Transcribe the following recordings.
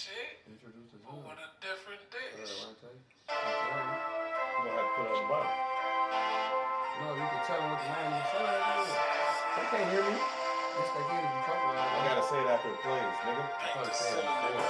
shit. Introduce us. But with a different dish. Okay. You're gonna have to put it on the bottom. No, you can tell them what the name of the song is. They can't hear me. Yes, they can if you talk about it. I gotta say it after it plays, nigga. I thought it said it before.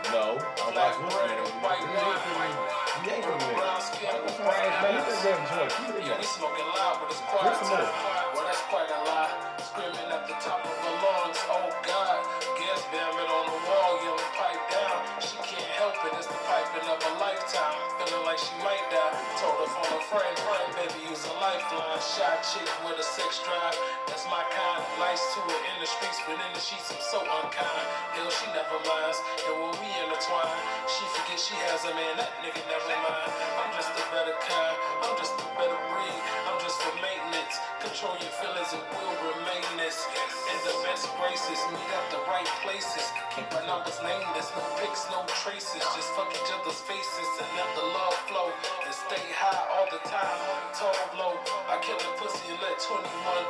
No, I'll watch what's Black name. bread and white wine. You ain't gonna make Brown it. skin with Man, bright you eyes. just damn joint. Keep it Yeah, we in smoking loud, but it's quiet Drink some more. time. Well, that's quite a lie. Screaming at the top of her lungs. Oh God, gas vomit on the wall, yelling pipe down. She can't help it, it's the piping of a lifetime. Feeling like she might die. Told her from a friend, baby, use a lifeline. Shy chick with a sex drive. That's my kind. Nice to it in the streets, but in the sheets I'm so unkind. Hell, she never minds. And when we intertwine, she forgets she has a man. That nigga never mind. I'm just a better kind. I'm just a better breed. I'm just for maintenance. Control your feelings, it will remain this. In the best graces, meet at the right places. Keep our numbers nameless, no pics, no traces. Just fuck each other's faces and let the love flow. And stay high all the time, tall, low. I kill a pussy and let 21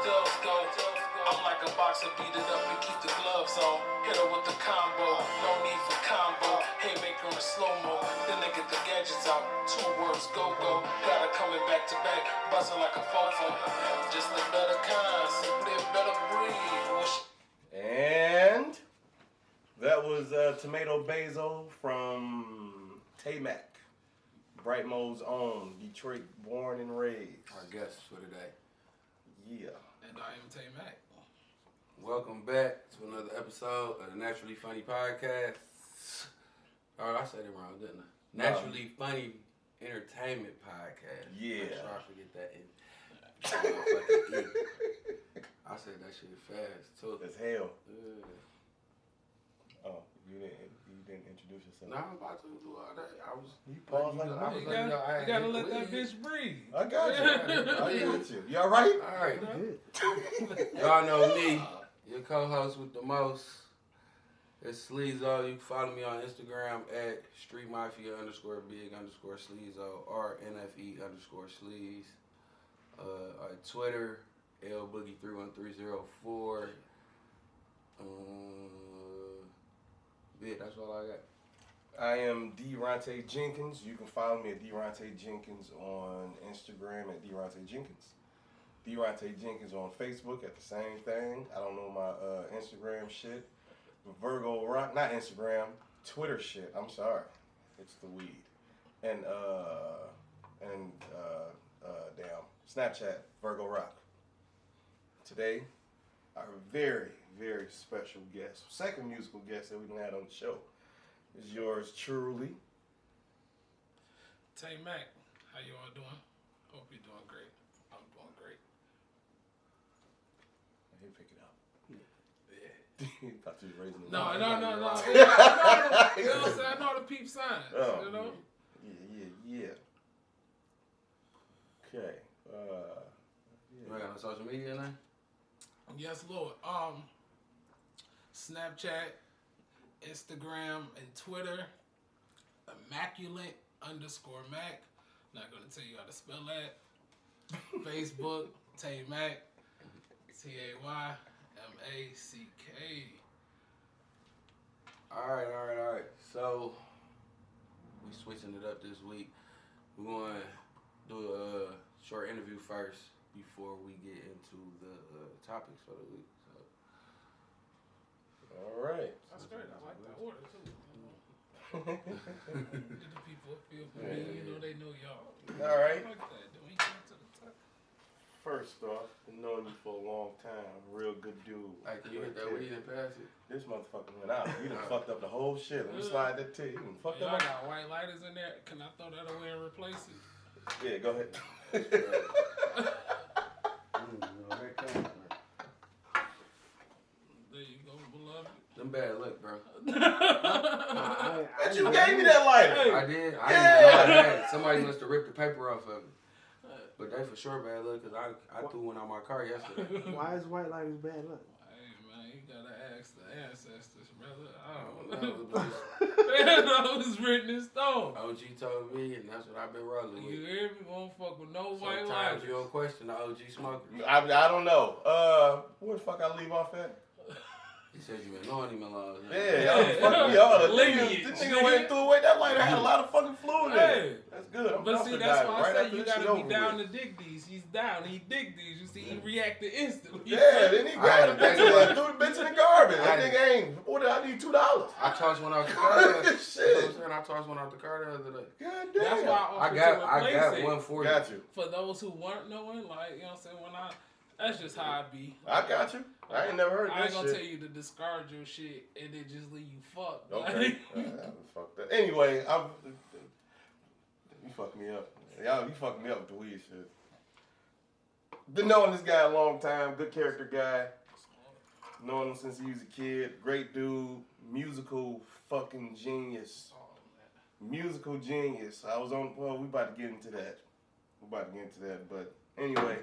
doves go. I'm like a boxer, beat it up and keep the gloves on. Hit her with the combo, no need for combo. Haymaker in slow-mo, then they get the gadgets out. 2 words, go-go. Got her coming back to back, buzzing like a fofo. Just a better kind, simply a better breed. And that was Tomato Basil from Tay Mack, Brightmo's own, Detroit born and raised. Our guest for today. Yeah. And I am Tay Mack. Welcome back to another episode of the Naturally Funny Podcast. Oh, I said it wrong, didn't I? Naturally Funny Entertainment Podcast. Yeah. Make sure I forget that. I said that shit fast too. As hell. Yeah. Oh, you didn't introduce yourself. No, I'm about to do all that. You paused like a You motherfucker. gotta let that bitch breathe. I got you. I get you. You all right? All right. Good. Y'all know me, your co-host with the most. It's Sleezo. You can follow me on Instagram at streetmafia_big_sleezo or NFE_sleaze. On Twitter, LBoogie31304. Yeah, that's all I got. I am DeRonta Jenkins. You can follow me at DeRonta Jenkins on Instagram at DeRonta Jenkins. DeRonta Jenkins on Facebook at the same thing. I don't know my Instagram shit. Virgo Rock, not Instagram, Twitter shit. I'm sorry, it's the weed. And damn, Snapchat, Virgo Rock. Today, our very, very special guest, second musical guest that we done had on the show, is yours truly. Tay Mack, how you all doing? Hope you're doing great. I'm doing great. He'll pick it up. Yeah. Thought you was raising the No. volume. You know what I'm saying? I know the peep signs. Oh, You know? Yeah. Okay. You got no social media now? Yes, Lord. Snapchat, Instagram, and Twitter. Immaculate_Mac. Not gonna tell you how to spell that. Facebook, Tay Mack. TayMack. All right. So, we switching it up this week. We're going to do a short interview first before we get into the topics for the week. So. All right. That's great. I like that order too. Get the people feel for me. You know they know y'all. All right. I like that. Then we get to the top. First off, been knowing you for a long time. Real good dude. Hey, can you hit that weed and pass it? This motherfucker went out. You done fucked up the whole shit. Let me slide that to you. You done fucked Y'all up. got white lighters in there. Can I throw that away and replace it? Yeah, go ahead. There you go, beloved. Them bad luck, bro. But you gave me that lighter. I did. I didn't know I had it. Somebody must have ripped the paper off of it. But they for sure bad luck because I threw one out my car yesterday. Why is white lighters bad luck? Hey, man, you gotta ask the ancestors, brother. I don't know. But That was written in stone. OG told me, and that's what I've been rolling with. You hear me? Won't fuck with no white Sometimes lighters. you don't question the OG smoker. I don't know. Where the fuck I leave off at? said you been knowing him a long time. Yeah, y'all fucking me all. Lineage, This nigga went through away. That lighter had a lot of fucking fluid in it. That's good. But see, that's why I say you gotta be down to dig these. He's down. He dig these. You see, he reacted instantly. Yeah, then he grabbed the bitch and threw the bitch in the garbage. That nigga ain't. What did I need $2? I tossed one out the car. Shit. I tossed one out the car the other day. God damn. That's why I got one for you. Got you. For those who weren't knowing, like, you know what I'm saying, that's just how I be. I got you. I ain't never heard that shit. I ain't gonna tell you to discard your shit and then just leave you fucked. Okay. Fuck that. Anyway, you fucked me up. Y'all, you fucked me up with the weed shit. Been knowing this guy a long time. Good character guy. Known him since he was a kid. Great dude. Musical fucking genius. Musical genius. Well, we about to get into that. But anyway,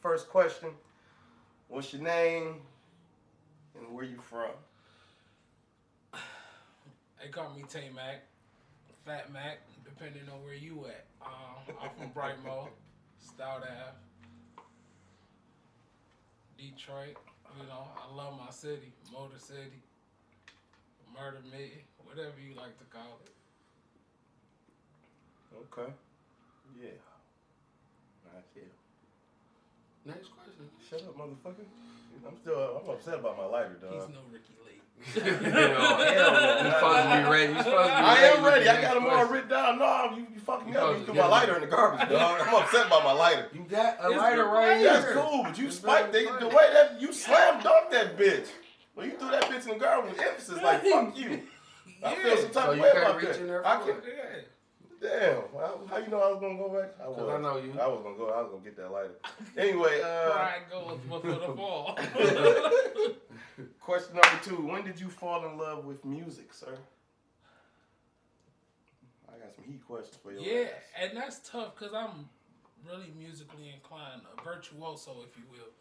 first question. What's your name and where you from? They call me Tay Mack, Fat Mac, depending on where you at. I'm from Brightmoor, Stout Ave, Detroit. You know, I love my city, Motor City, Murder Mitten, whatever you like to call it. Okay. Yeah. Right here. Next question. Shut up, motherfucker. I'm upset about my lighter, dog. He's no Ricky Lake. Hell no. You supposed to be ready. I am ready. I got them all written down. No, you fucking me up. You threw my lighter in the garbage, dog. I'm upset about my lighter. You got a lighter right here. That's cool, but you spiked it the way that you slam dunked that bitch. Well, you threw that bitch in the garbage with emphasis, like fuck you. I feel some type of way about that. I can. Damn. How you know I was gonna go back? I know you. I was gonna get that lighter. Anyway, Pride goes before the fall. Question number 2. When did you fall in love with music, sir? I got some heat questions for you. Yeah, and that's tough because I'm really musically inclined, a virtuoso, if you will.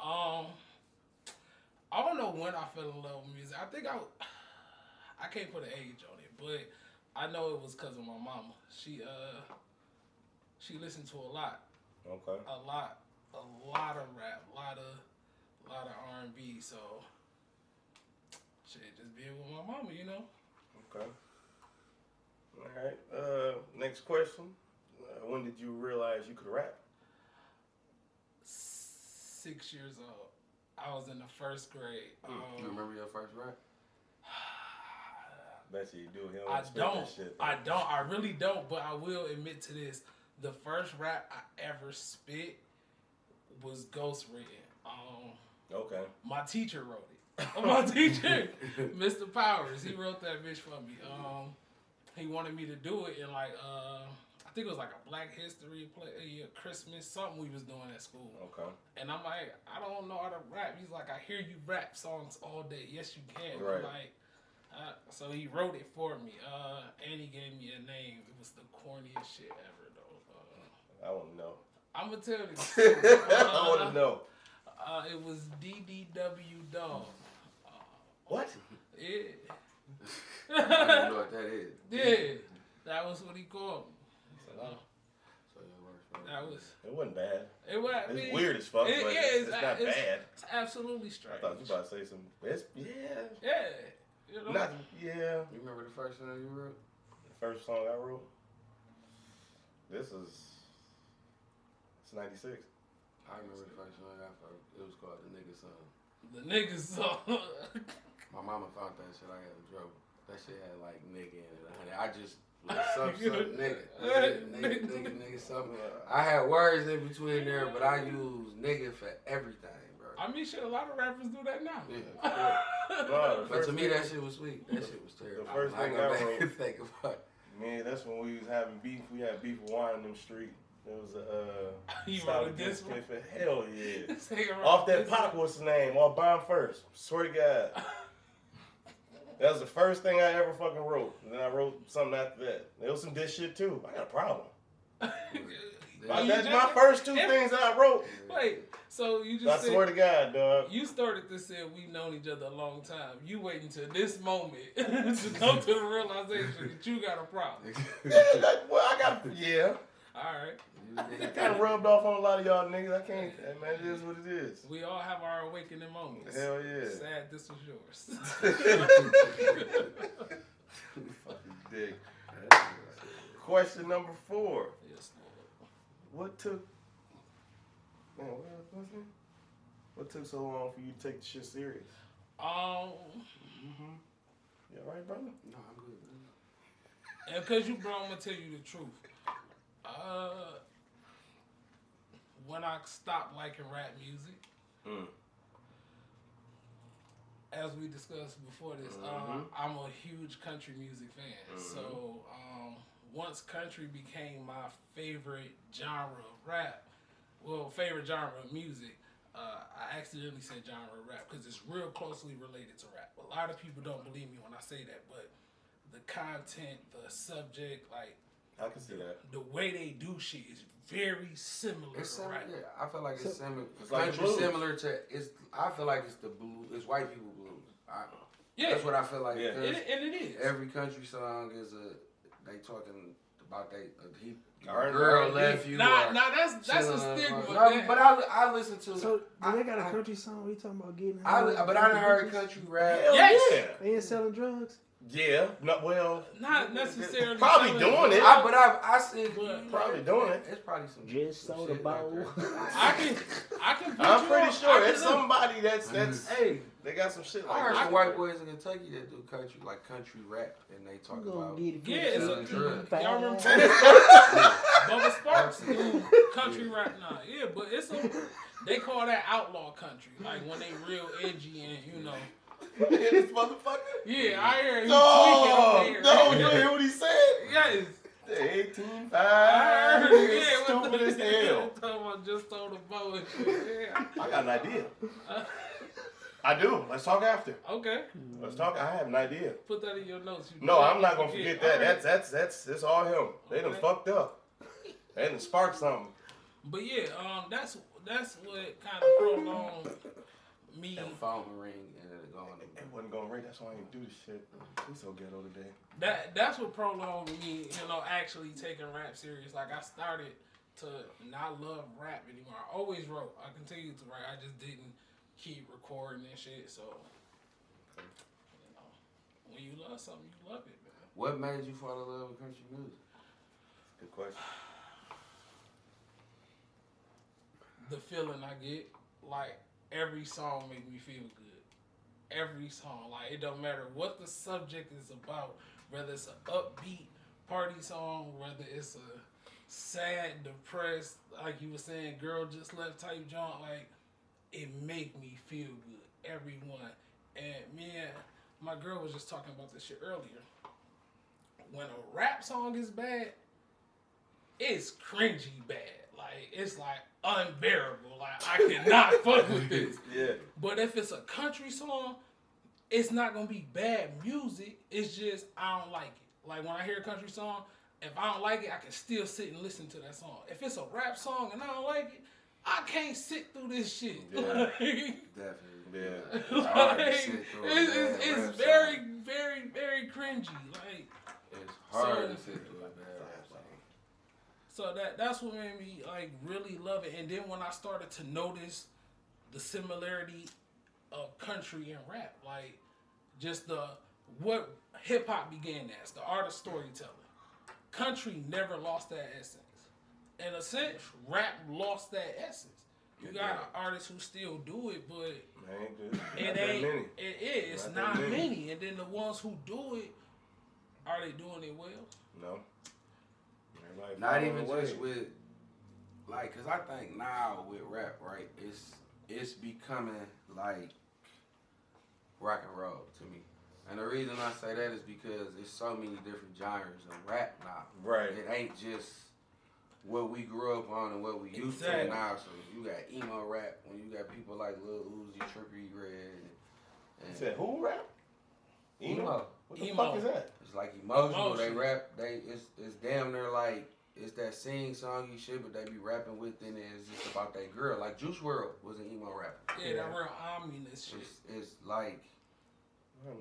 I don't know when I fell in love with music. I think I can't put an age on it, but I know it was because of my mama. She listened to a lot. Okay. A lot of rap, a lot of R&B. So shit, just being with my mama, you know. Okay. All right. Next question. When did you realize you could rap? 6 years old. I was in the first grade. You remember your first rap? Bet you do. I don't. I really don't. But I will admit to this: the first rap I ever spit was ghostwritten. Okay. My teacher wrote it. My teacher, Mr. Powers, he wrote that bitch for me. He wanted me to do it in I think it was like a Black History Christmas, something we was doing at school. Okay. And I'm like, I don't know how to rap. He's like, I hear you rap songs all day. Yes, you can. Right. I'm like, so he wrote it for me, and he gave me a name. It was the corniest shit ever, though. I want to know. I'm gonna tell you. I want to know. It was DDW Dog. What? Yeah. I don't know what that is. Yeah, that was what he called me. So your worst That was. It wasn't bad. It's weird as fuck, but it's not bad. It's absolutely strange. I thought you about to say some. Yeah. You know? Yeah. You remember the first song you wrote? The first song I wrote? It's 96. I remember the first song I wrote. It was called The Nigga Song. The nigga song. My mama found that shit. I got in trouble. That shit had like nigga in it. Honey. I just nigga something. I had words in between there, but I use nigga for everything, bro. I mean, shit, a lot of rappers do that now. Yeah. But to me, that shit was sweet. That shit was terrible. The first thing I wrote, think about it. Man, that's when we was having beef. We had beef with Wyandotte Street. There was a You style wrote this one? Hell yeah. This nigga wrote Off that this pop, one. what's the name? Off Bomb First. Swear to God. That was the first thing I ever fucking wrote. And then I wrote something after that. There was some diss shit too. I got a problem. That's my first two things that I wrote. Wait, so you just I swear to God, dog. You started to say we've known each other a long time. You wait until this moment to come to the realization that you got a problem. Yeah, It kind of rubbed off on a lot of y'all niggas. I can't. Hey, man, it is what it is. We all have our awakening moments. Hell yeah. Sad this was yours. Fucking dick. Question number 4. Yes, Lord. What took? Man, what's it? What took so long for you to take the shit serious? You all right, brother? No, I'm good. And because you, bro, I'm gonna tell you the truth. When I stopped liking rap music, as we discussed before this, I'm a huge country music fan. So once country became my favorite genre of rap, favorite genre of music, I accidentally said genre of rap because it's real closely related to rap. A lot of people don't believe me when I say that, but the content, the subject, like I can see that. the way they do shit is very similar It's to similar. rap. Yeah, I feel like it's similar. It's like Country blues. similar to. I feel like it's the blues. It's white people blues. Yeah, That's what I feel like. Yeah. and it is. Every country song is they talking about R&B. girl left you. Nah, or that's a chilling stigma. or- man. No, but I listen to. So, do they got a country song? We talking about getting I done heard bitches? country rap. Hell Yes. yeah. They ain't selling drugs. Yeah. No, well. Not necessarily. Probably selling doing it. drugs. I see. But- Probably doing it. It's probably some. Just some soda shit like bowl. that. I can. Put I'm you pretty on- sure I it's can- somebody that's Hey, they got some shit I like heard that. some white boys in Kentucky that do country rap, and they talk You gonna about. get it. Yeah, it's selling drugs. y'all remember Bubba Sparks do country rap now. Yeah, but they call that outlaw country. Like when they real edgy and This motherfucker. Yeah, I hear he No, tweaking no, over you there. hear what he said? Yes. The 18.5. I heard it. Yeah, Stupid as hell. Talking about just throw the bow and shit. Yeah. I got an idea. I do. Let's talk after. Okay. Let's talk. I have an idea. Put that in your notes. You No, don't I'm not gonna forget that. Alright. That's all him. They done Okay. fucked up. They done sparked something. But yeah, that's what kind of prolonged me. That phone ring and it going. It wasn't gonna ring. That's why I didn't do this shit. We so ghetto today. That's what prolonged me, actually taking rap serious. Like I started to not love rap anymore. I always wrote. I continued to write. I just didn't keep recording and shit. So, when you love something, you love it, man. What made you fall in love with country music? Good question. The feeling I get, like every song make me feel good. Every song, like it don't matter what the subject is about, whether it's an upbeat party song, whether it's a sad, depressed, like you were saying, girl just left type joint, like it make me feel good. Every one. And me and my girl was just talking about this shit earlier. When a rap song is bad, it's cringy bad. Like it's like unbearable. Like I cannot fuck with this. Yeah. But if it's a country song, it's not gonna be bad music. It's just I don't like it. Like when I hear a country song, if I don't like it, I can still sit and listen to that song. If it's a rap song and I don't like it, I can't sit through this shit. Yeah. Definitely. Yeah. It's very, very, very cringy. Like It's hard to sit through a bad rap song. so that's what made me like really love it. And then when I started to notice the similarity of country and rap, like just what hip hop began as, the art of storytelling. Country never lost that essence. In a sense, rap lost that essence. You got artists who still do it, but it ain't. It is not many. And then the ones who do it, are they doing it well? No. Everybody Not following even the way. just with, like, cause I think now with rap, right, it's becoming like rock and roll to me. And the reason I say that is because there's so many different genres of rap now. Right. It ain't just what we grew up on and what we used to Exactly. now. So you got emo rap when you got people like Lil Uzi, Trippie Redd. You said who rap? Emo. What the Emo. fuck is that? It's like emotional. They Emotional. rap. It's damn near like it's that sing songy shit, but they be rapping with it, and it's just about that girl. Like Juice WRLD was an emo rapper. Yeah, that real ominous shit. It's like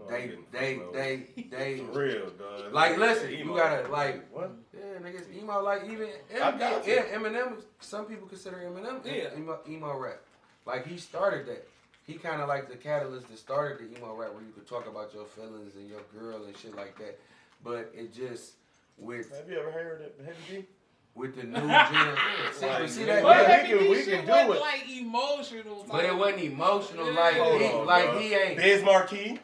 They for real, dog. like listen, emo. you gotta like what? yeah, niggas emo like even I got you. Eminem. Some people consider Eminem Yeah. emo rap. Like he started that. He kind of like the catalyst that started the emo rap, where you could talk about your feelings and your girl and shit like that. But it just with Have you ever heard of Heavy D? with the new generation. Like, See that? But Yeah, Heavy we D can shit do wasn't it. like emotional. But it wasn't emotional. Yeah. Like Hold he, on, like bro. he ain't. Biz Marquee.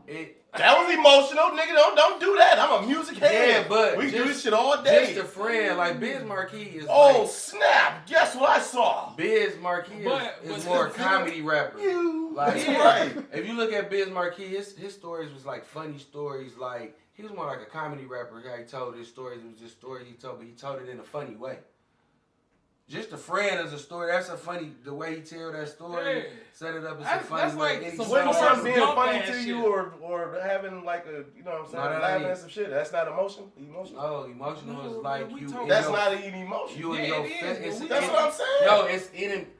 It, That was emotional, nigga. Don't do that. I'm a music head. Yeah, but we do just- this shit all day. just a friend. Like Biz Marquee is. Oh like, snap! Guess what I saw? Biz Marquee But is more a comedy rapper. Like, That's right. If you look at Biz Marquee, his stories was like funny stories. Like he was more like a comedy rapper. How he told his stories, it was just stories he told, but he told it in a funny way. Just a friend is a story. That's a funny the way he tell that story. Yeah. Set it up as That's- a funny that's way. like Any some When song- Forrest something being Gump funny ass to shit. you or having like a, you know what I'm saying, No, that laughing ain't- at some shit, that's not emotion? Emotional? No, emotional is No, like we you. talking- in That's your- not an emotion. You and Yeah, your it is, fe- but it's we- That's in- what I'm saying. No,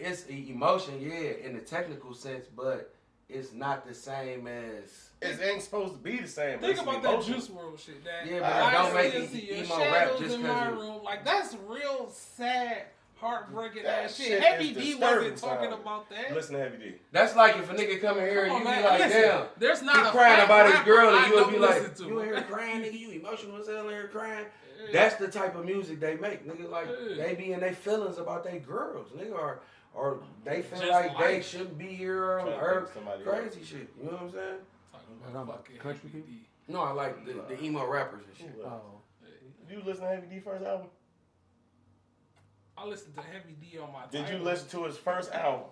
it's emotion, yeah, in the technical sense, but it's not the same as. It ain't supposed to be the same. but Think it's about that emotional. Juice WRLD shit. That Yeah, but I don't make still it see your emo rap shadows just in 'cause my it- room. Like that's real sad, heartbreaking That ass shit shit. Heavy is D disturbing wasn't talking sounding. about that. Listen to Heavy D. That's like if a nigga come in here Come and on, you be man. like, Listen, damn, there's he not a crying fat about his rapper girl, I and you would don't be listen like, to. you in here crying, nigga, you emotional as hell in here crying. Yeah. That's the type of music they make, nigga. Like Yeah. they be in their feelings about their girls, nigga, or they feel Just like they life. shouldn't be here on Trying to earth. think of somebody Crazy shit, you know what I'm saying? Talking about fucking country Heavy people? D. No, I like the emo rappers and shit. Else. Oh. You listen to Heavy D first album? I listened to Heavy D on my. Did you title. listen to his first album?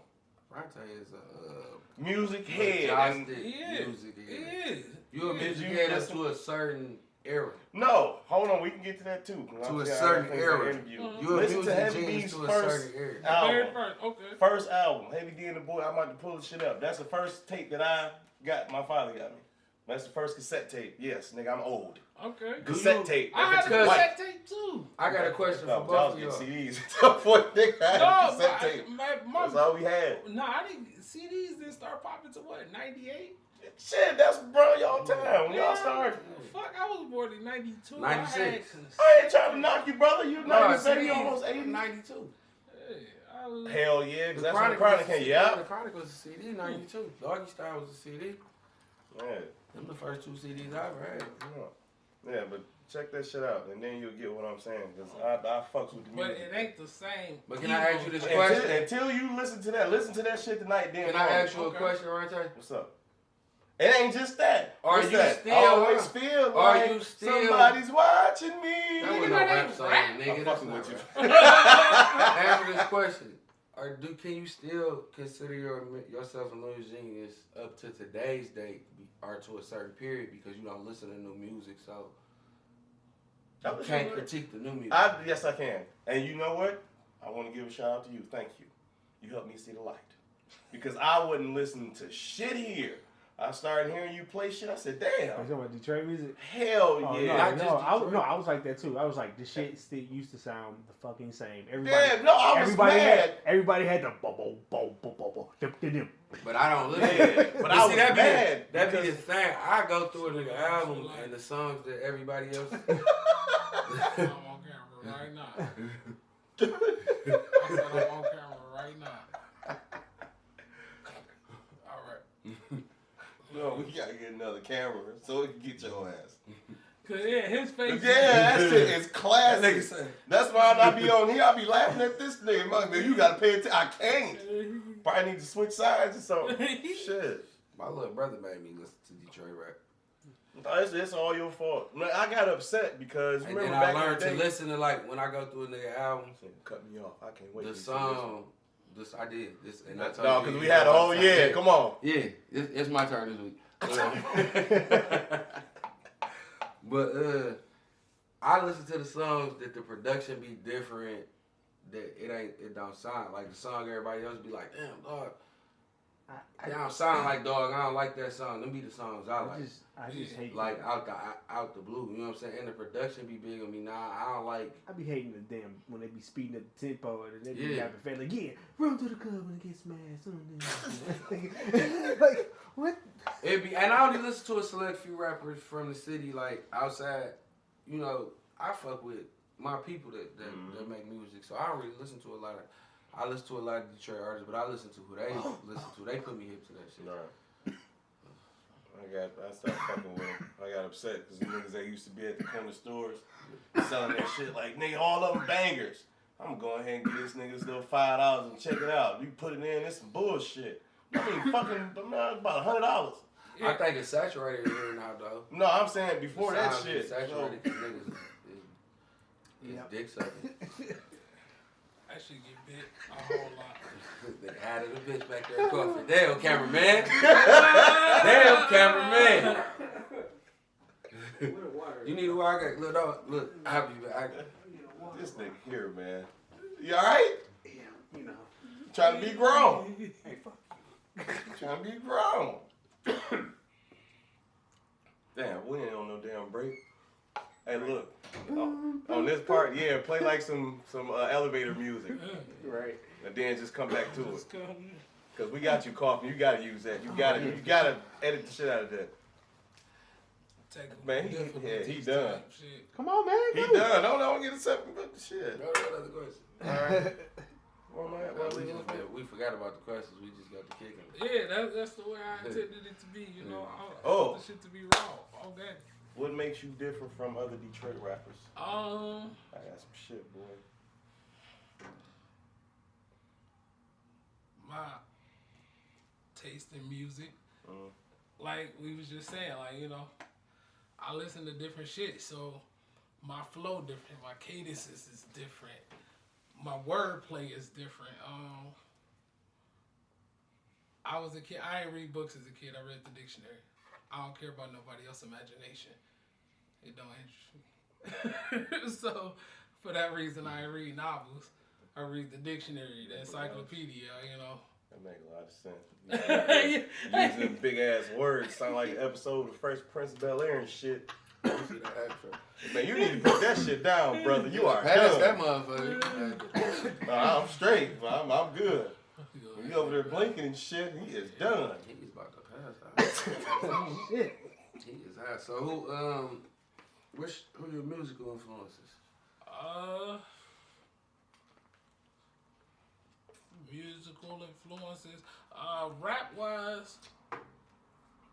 DeRonta is a Music Head. and- majestic Yeah. music. It head. is. You a Yeah. music Did you head up listen- to a certain era. No, hold on, we can get to that too. 'cause To I'm a saying I certain gotta finish era. the interview. Mhm. You a Listen to music Heavy genius D's to a first certain era. The very album. first. Okay. First album, Heavy D and the Boy. I'm about to pull the shit up. That's the first tape that I got. My father got me. That's the first cassette tape. Yes, nigga, I'm old. Okay. Do Cassette you- tape. I had a Because- cassette tape too. I got a question for No, both y'all of get y'all. CDs. Boy, nigga, I had a No, cassette but tape. my That's all we had. no, I didn't. CDs didn't start popping to what? 98. Shit, that's bro y'all time when y'all started. Fuck, I was born in 92. 96. I ain't trying to knock you, brother. You know you baby CDs, almost 80. 92. I was, Hell yeah, because that's when the was Chronic a came. CD. Yeah. The Chronic was a CD, 92. Doggy Style was a CD. Yeah. Them the first two CDs I ever had. Yeah, but check that shit out, and then you'll get what I'm saying. Because I fucks with the but music. it ain't the same. But can I ask you this emo- question? Until you listen to that shit tonight, then Can I call me. ask you a Okay. question, Ronte? What's up? It ain't just that. Are What's you that? still- I always feel are like you still- somebody's watching me. That Nigga, was no that rap ain't song, rap. nigga. I'm That's fucking not with you. rap. Answer this question. Can you still consider yourself a music genius up to today's date or to a certain period because you don't listen to new music, so I you listen can't to it. critique the new music? Yes, I can. And you know what? I want to give a shout out to you. Thank you. You helped me see the light. Because I wasn't listening to shit here. I started hearing you play shit. I said, You damn. talking about Detroit music? Hell Oh, yeah. Not just I was like that too. I was like, this shit still used to sound the fucking same. Everybody, Damn, no, I was everybody mad. everybody had the bo bo bo bo bo dip dip dip. But I don't listen. Yeah, but I was that be mad that be the because- thing. I go through a nigga album and the songs that everybody else. I'm on camera right now. I said I'm on camera right now. All right. No, we gotta get another camera so we can get your ass. Cause yeah, his face. Yeah, that shit is That nigga classic. say, That's why I be on here. I be laughing at this nigga. Man, you gotta pay attention. I can't. Probably need to switch sides or something. Shit. my little brother made me listen to Detroit rap. No, it's all your fault. Man, I got upset because And remember then I back learned in the to day. listen to, like, when I go through a nigga album, Cut me off. I can't wait. the to song, I did this, and I told No, you. because we had a whole year. Come on. Yeah, it's my turn this week. But I listen to the songs that the production be different, that it don't sound like the song everybody else be like, damn dog. They don't sound like dog. I don't like that song. Them be the songs I like. I just hate like out the blue. You know what I'm saying? And the production be big on me. Nah, I don't like. I be hating the damn when they be speeding at the tempo and they be having fun like run to the club when it gets smashed. Like what? It be, and I only listen to a select few rappers from the city, like outside. You know, I fuck with my people that make music, so I don't really listen to a lot of. I listen to a lot of Detroit artists, but I listen to who they listen to. They put me hip to that shit. Right. I started fucking with them. I got upset because the niggas that used to be at the corner stores selling that shit like, nigga, all of them bangers. I'm going ahead and give this nigga this little $5 and check it out. You put it in, it's some bullshit. I mean, fucking, about $100. I think it's saturated here now, though. No, I'm saying before that shit. It's saturated because niggas is dick sucking. That shit get bit a whole lot. They added a bitch back there coughing. Damn, cameraman. Damn, cameraman. You need a water? Look, dog. Look, I'll be back. This nigga here, man. You alright? Yeah, you know. Trying to be grown. Hey, fuck. Trying to be grown. Damn, we ain't on no damn break. Hey, look. On this part, play like some elevator music. Right. And then just come back to it. Because we got you coughing. You got to use that. You got to edit the shit out of that. Man, he done. Come on, man. He done. Don't get upset about the shit. No other questions. All right. We forgot about the questions. We just got the kicking. Yeah, that's the way I intended it to be. You know, I want the shit to be raw. Okay. What makes you different from other Detroit rappers? I got some shit, boy. My taste in music, like we was just saying, like, you know, I listen to different shit, so my flow different, my cadences is different, my wordplay is different. I was a kid. I didn't read books as a kid. I read the dictionary. I don't care about nobody else's imagination. It don't interest me. So, for that reason, I read novels. I read the dictionary, the encyclopedia, you know. That makes a lot of sense. Using big ass words, sound like an episode of Fresh Prince of Bel-Air and shit. Man, you need to put that shit down, brother. You are Pass done. that motherfucker. I'm straight. I'm good. You over there blinking and shit, he is done. He's about to pass out. Shit. He is hot. So who are your musical influences? Musical influences. Rap wise,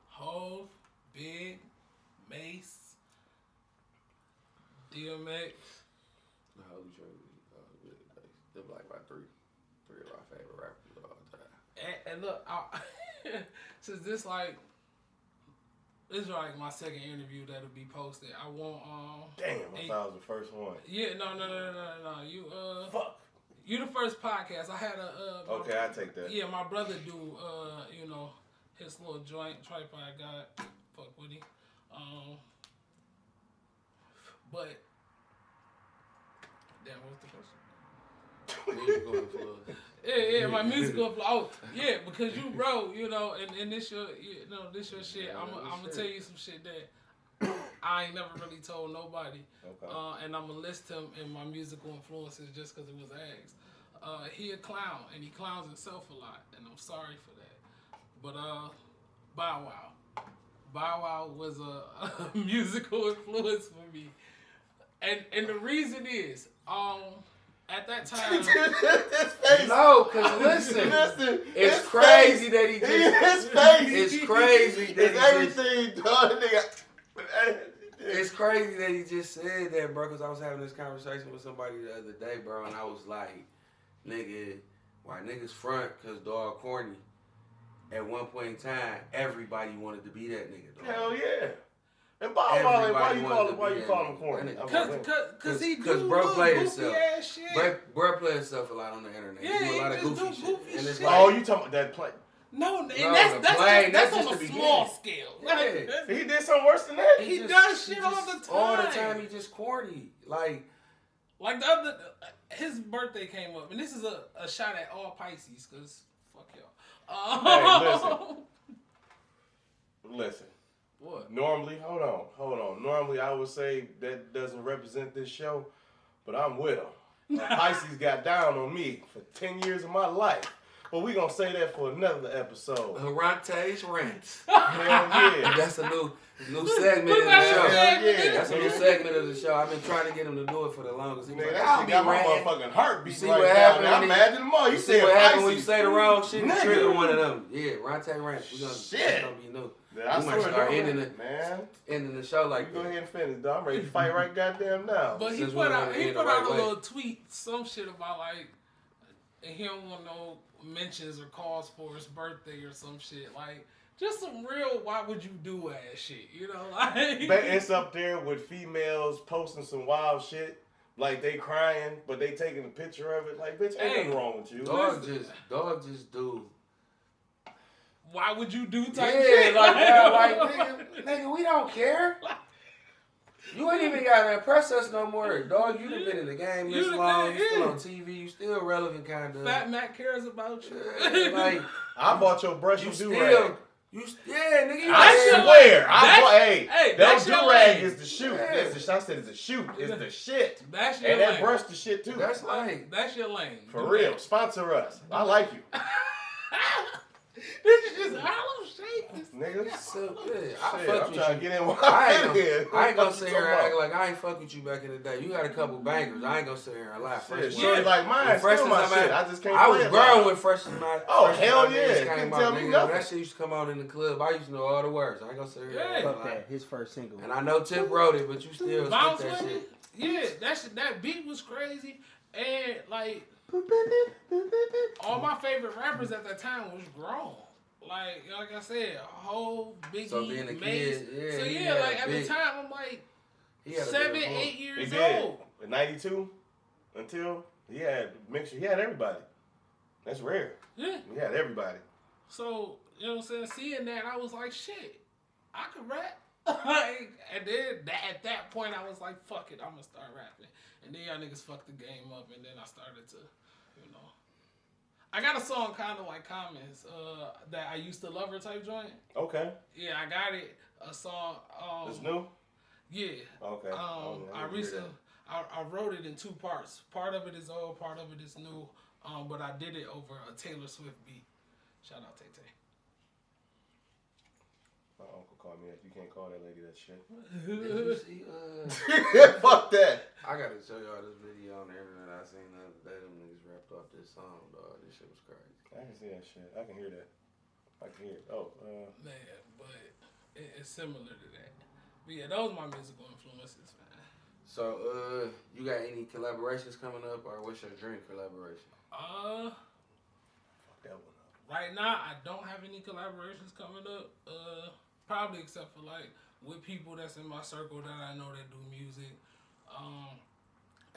Hov, Big, Mace, DMX. The Holy Trinity. They're like my three of our favorite rappers of all time. And look, since this is like my second interview that'll be posted. I want Damn, I thought I was the first one. Yeah, no. You Fuck. You the first podcast. I had a okay, I take that. Yeah, my brother do you know, his little joint tripod guy. Fuck with him. But damn, what's the question? Musical influence. Yeah, my musical influence. Oh, yeah, because you wrote, you know, and this your, this your shit. I'm gonna tell you some shit that I ain't never really told nobody. Okay. And I'm gonna list him in my musical influences just because it was asked. He a clown, and he clowns himself a lot, and I'm sorry for that. But Bow Wow. Bow Wow was a musical influence for me. And the reason is, at that time, no, cause listen, it's crazy that he just. His face. It's crazy that he everything done, nigga. It's crazy that he just said that, bro. Cause I was having this conversation with somebody the other day, bro, and I was like, nigga, why niggas front? Cause dog corny. At one point in time, everybody wanted to be that nigga, dog. Hell yeah. And Bow Wow, why you call him corny? Cause he bro play himself. Shit. Bro play himself a lot on the internet. Yeah, he do a lot of goofy shit. And it's like, oh, you talking about that play? No, and no, that's just on a the small scale. Yeah. He did something worse than that? He does shit all the time. All the time, he just corny. Like the other, his birthday came up, and this is a shot at all Pisces, cause fuck Hey, listen. What? Normally, hold on. Normally, I would say that doesn't represent this show, but I'm with them. Pisces got down on me for 10 years of my life. But we gonna say that for another episode. DeRonta's Rants. Hell yeah. That's a new segment of the Hell show. yeah. That's a new segment of the show. I've been trying to get him to do it for the longest. Nigga, that shit got my motherfucking heart beat see right what now. happened I'm when mad at them all. You see what happens when you say the wrong shit and Nigga. trigger one of them. Yeah, Ronte Rants. That's gonna be new. Yeah, we might start ending the show like you go ahead and finish, dog. I'm ready to fight right goddamn now. But he Since put we're out gonna end a the right way. little tweet, some shit about like, and he don't want no mentions or calls for his birthday or some shit. Like, just some real, why would you do ass shit, you know? Like, But it's up there with females posting some wild shit. Like they crying, but they taking a picture of it. Like, bitch, ain't nothing wrong with you. Dog just do. why would you do type Yeah, shit? like nigga, we don't care. You ain't even gotta impress us no more. Dog, you done been in the game this long, you still on TV, you still relevant kind of. Fat Mac cares about you. Yeah, like, I bought your brush you and still, do-rag. nigga, I swear. Hey, that that's your do-rag lane. is the shoot. Yeah. I said it's a shoot. It's the shit. That's your And lane. that brush the shit too. That's like, That's your lane. For Do real. that. Sponsor us. I like you. This is just Harlem Shake. Nigga. so good. I Shit, fuck I'm with trying you. to get in while I I'm in here. ain't gonna sit What here you and act talking like I ain't fuck with you back in the day. You had a couple bangers. I ain't gonna sit here and lie. about? Fresh Shit, Prince- like mine. when Fresh Still my Prince- shit. I just can't I play was it grown loud. when Fresh and my Oh, Fresh and hell My yeah. Names Couldn't came tell out. me Nigga, when nothing. that shit used to come on in the club, I used to know all the words. I ain't gonna sit here. Yeah. And Fuck lie. that. His first single. And I know Tip wrote it, but you still Bounce spit that with shit. it. Yeah, that beat was crazy. And like all my favorite rappers at that time was grown. Like I said, whole Biggie, So being a Mace. kid, yeah, So he yeah, had like a at big- the time I'm like He had a 7, big 8 He years did. old. In 92 until he had mixture. He had everybody. That's rare. Yeah. He had everybody. So, you know what I'm saying? Seeing that, I was like, shit, I could rap. And then at that point, I was like, fuck it, I'm going to start rapping. And then y'all niggas fucked the game up, and then I started to, you know. I got a song kind of like Commons that I used to love her type joint. Okay. Yeah, I got it. A song. It's new? Yeah. Okay. I wrote it in 2 parts. Part of it is old, part of it is new. But I did it over a Taylor Swift beat. Shout out Tay Tay. My uncle called me. You can't call that lady that shit. Did you see, Fuck that. I gotta show y'all this video on the internet I seen the other day. Them niggas rapped off this song, dog. This shit was crazy. I can see that shit. I can hear that. I can hear it. Oh, Man, but it's similar to that. But yeah, those are my musical influences, man. So, you got any collaborations coming up, or what's your dream collaboration? fuck that one up. Right now I don't have any collaborations coming up. Probably except for like with people that's in my circle that I know that do music.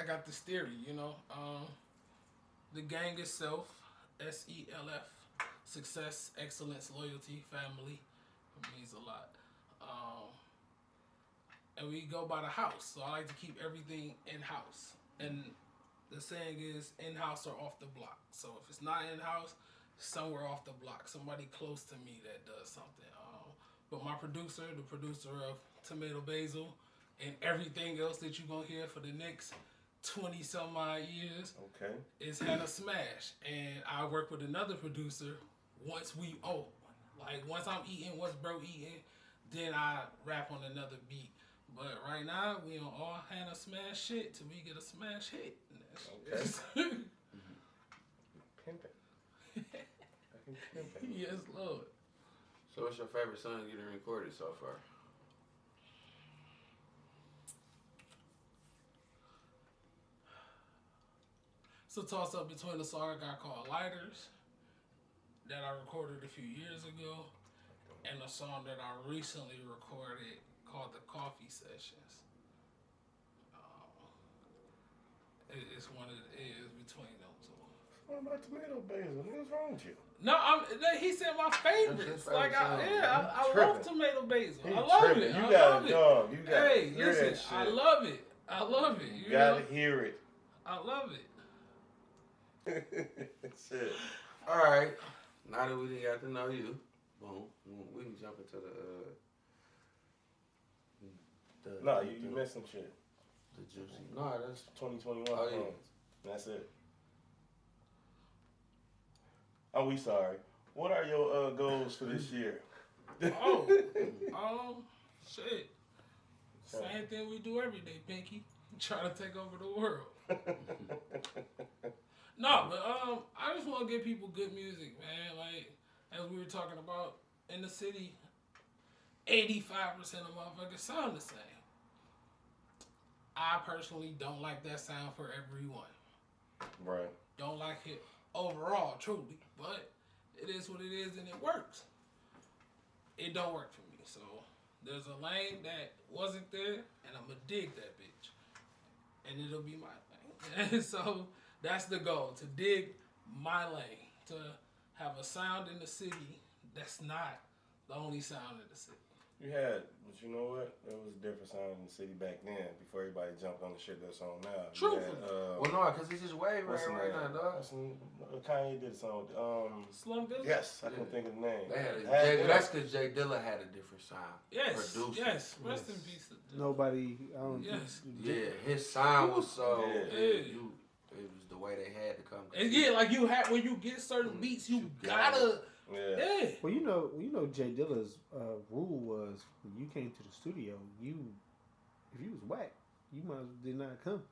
I got this theory, you know. The gang itself, SELF, success, excellence, loyalty, family, it means a lot. And we go by the house, so I like to keep everything in-house. And the saying is in-house or off the block. So if it's not in-house, somewhere off the block, somebody close to me that does something. But my producer, the producer of Tomato Basil, and everything else that you're going to hear for the next 20 some odd years, Okay. is Hannah Smash. And I work with another producer once once I'm eating, once bro eating, then I rap on another beat. But right now, we on all Hannah Smash shit till we get a smash hit. Okay. Pimpin'. I can pimp it. Yes, Lord. So, what's your favorite song you done recorded so far? It's a toss up between a song I got called Lighters that I recorded a few years ago and a song that I recently recorded called The Coffee Sessions. It's between them two. What about Tomato Basil? What's wrong with you? No, he said my favorites. That's his Like, favorite I song. love Tomato Basil. He I love tripping. it. You I got love a it. dog. You got Hey, to hear listen, that shit. I love it. I love it. You got to hear it. I love it. Shit. All right. now that we done got to know you, boom, we can jump into the No, you missed some shit. The juicy. No, that's 2021 Oh, yeah. plans. That's it. Oh, we sorry. What are your goals for this year? Shit. Same thing we do every day, Pinky. Trying to take over the world. No, but I just want to give people good music, man. Like, as we were talking about, in the city, 85% of motherfuckers sound the same. I personally don't like that sound for everyone. Right. Don't like it overall, truly. But it is what it is, and it works. It don't work for me. So there's a lane that wasn't there, and I'm going to dig that bitch. And it'll be my thing. And so that's the goal, to dig my lane. To have a sound in the city that's not the only sound in the city. You had, but you know what? There was a different sound in the city back then before everybody jumped on the shit that's on now. True. Well, no, because it's just way right now, dog. Kanye did a song. Slum Village? Yes, I couldn't think of the name. That's because Jay Dilla had a different sound. Yes. Produced Yes. Rest in peace. Nobody. I don't. Yes. Yeah, his sound was so. Yeah. It was the way they had to come. And yeah, like you had when you get certain beats, you gotta. Yeah. Well, you know, Jay Dilla's rule was when you came to the studio, if you was whack, you did not come.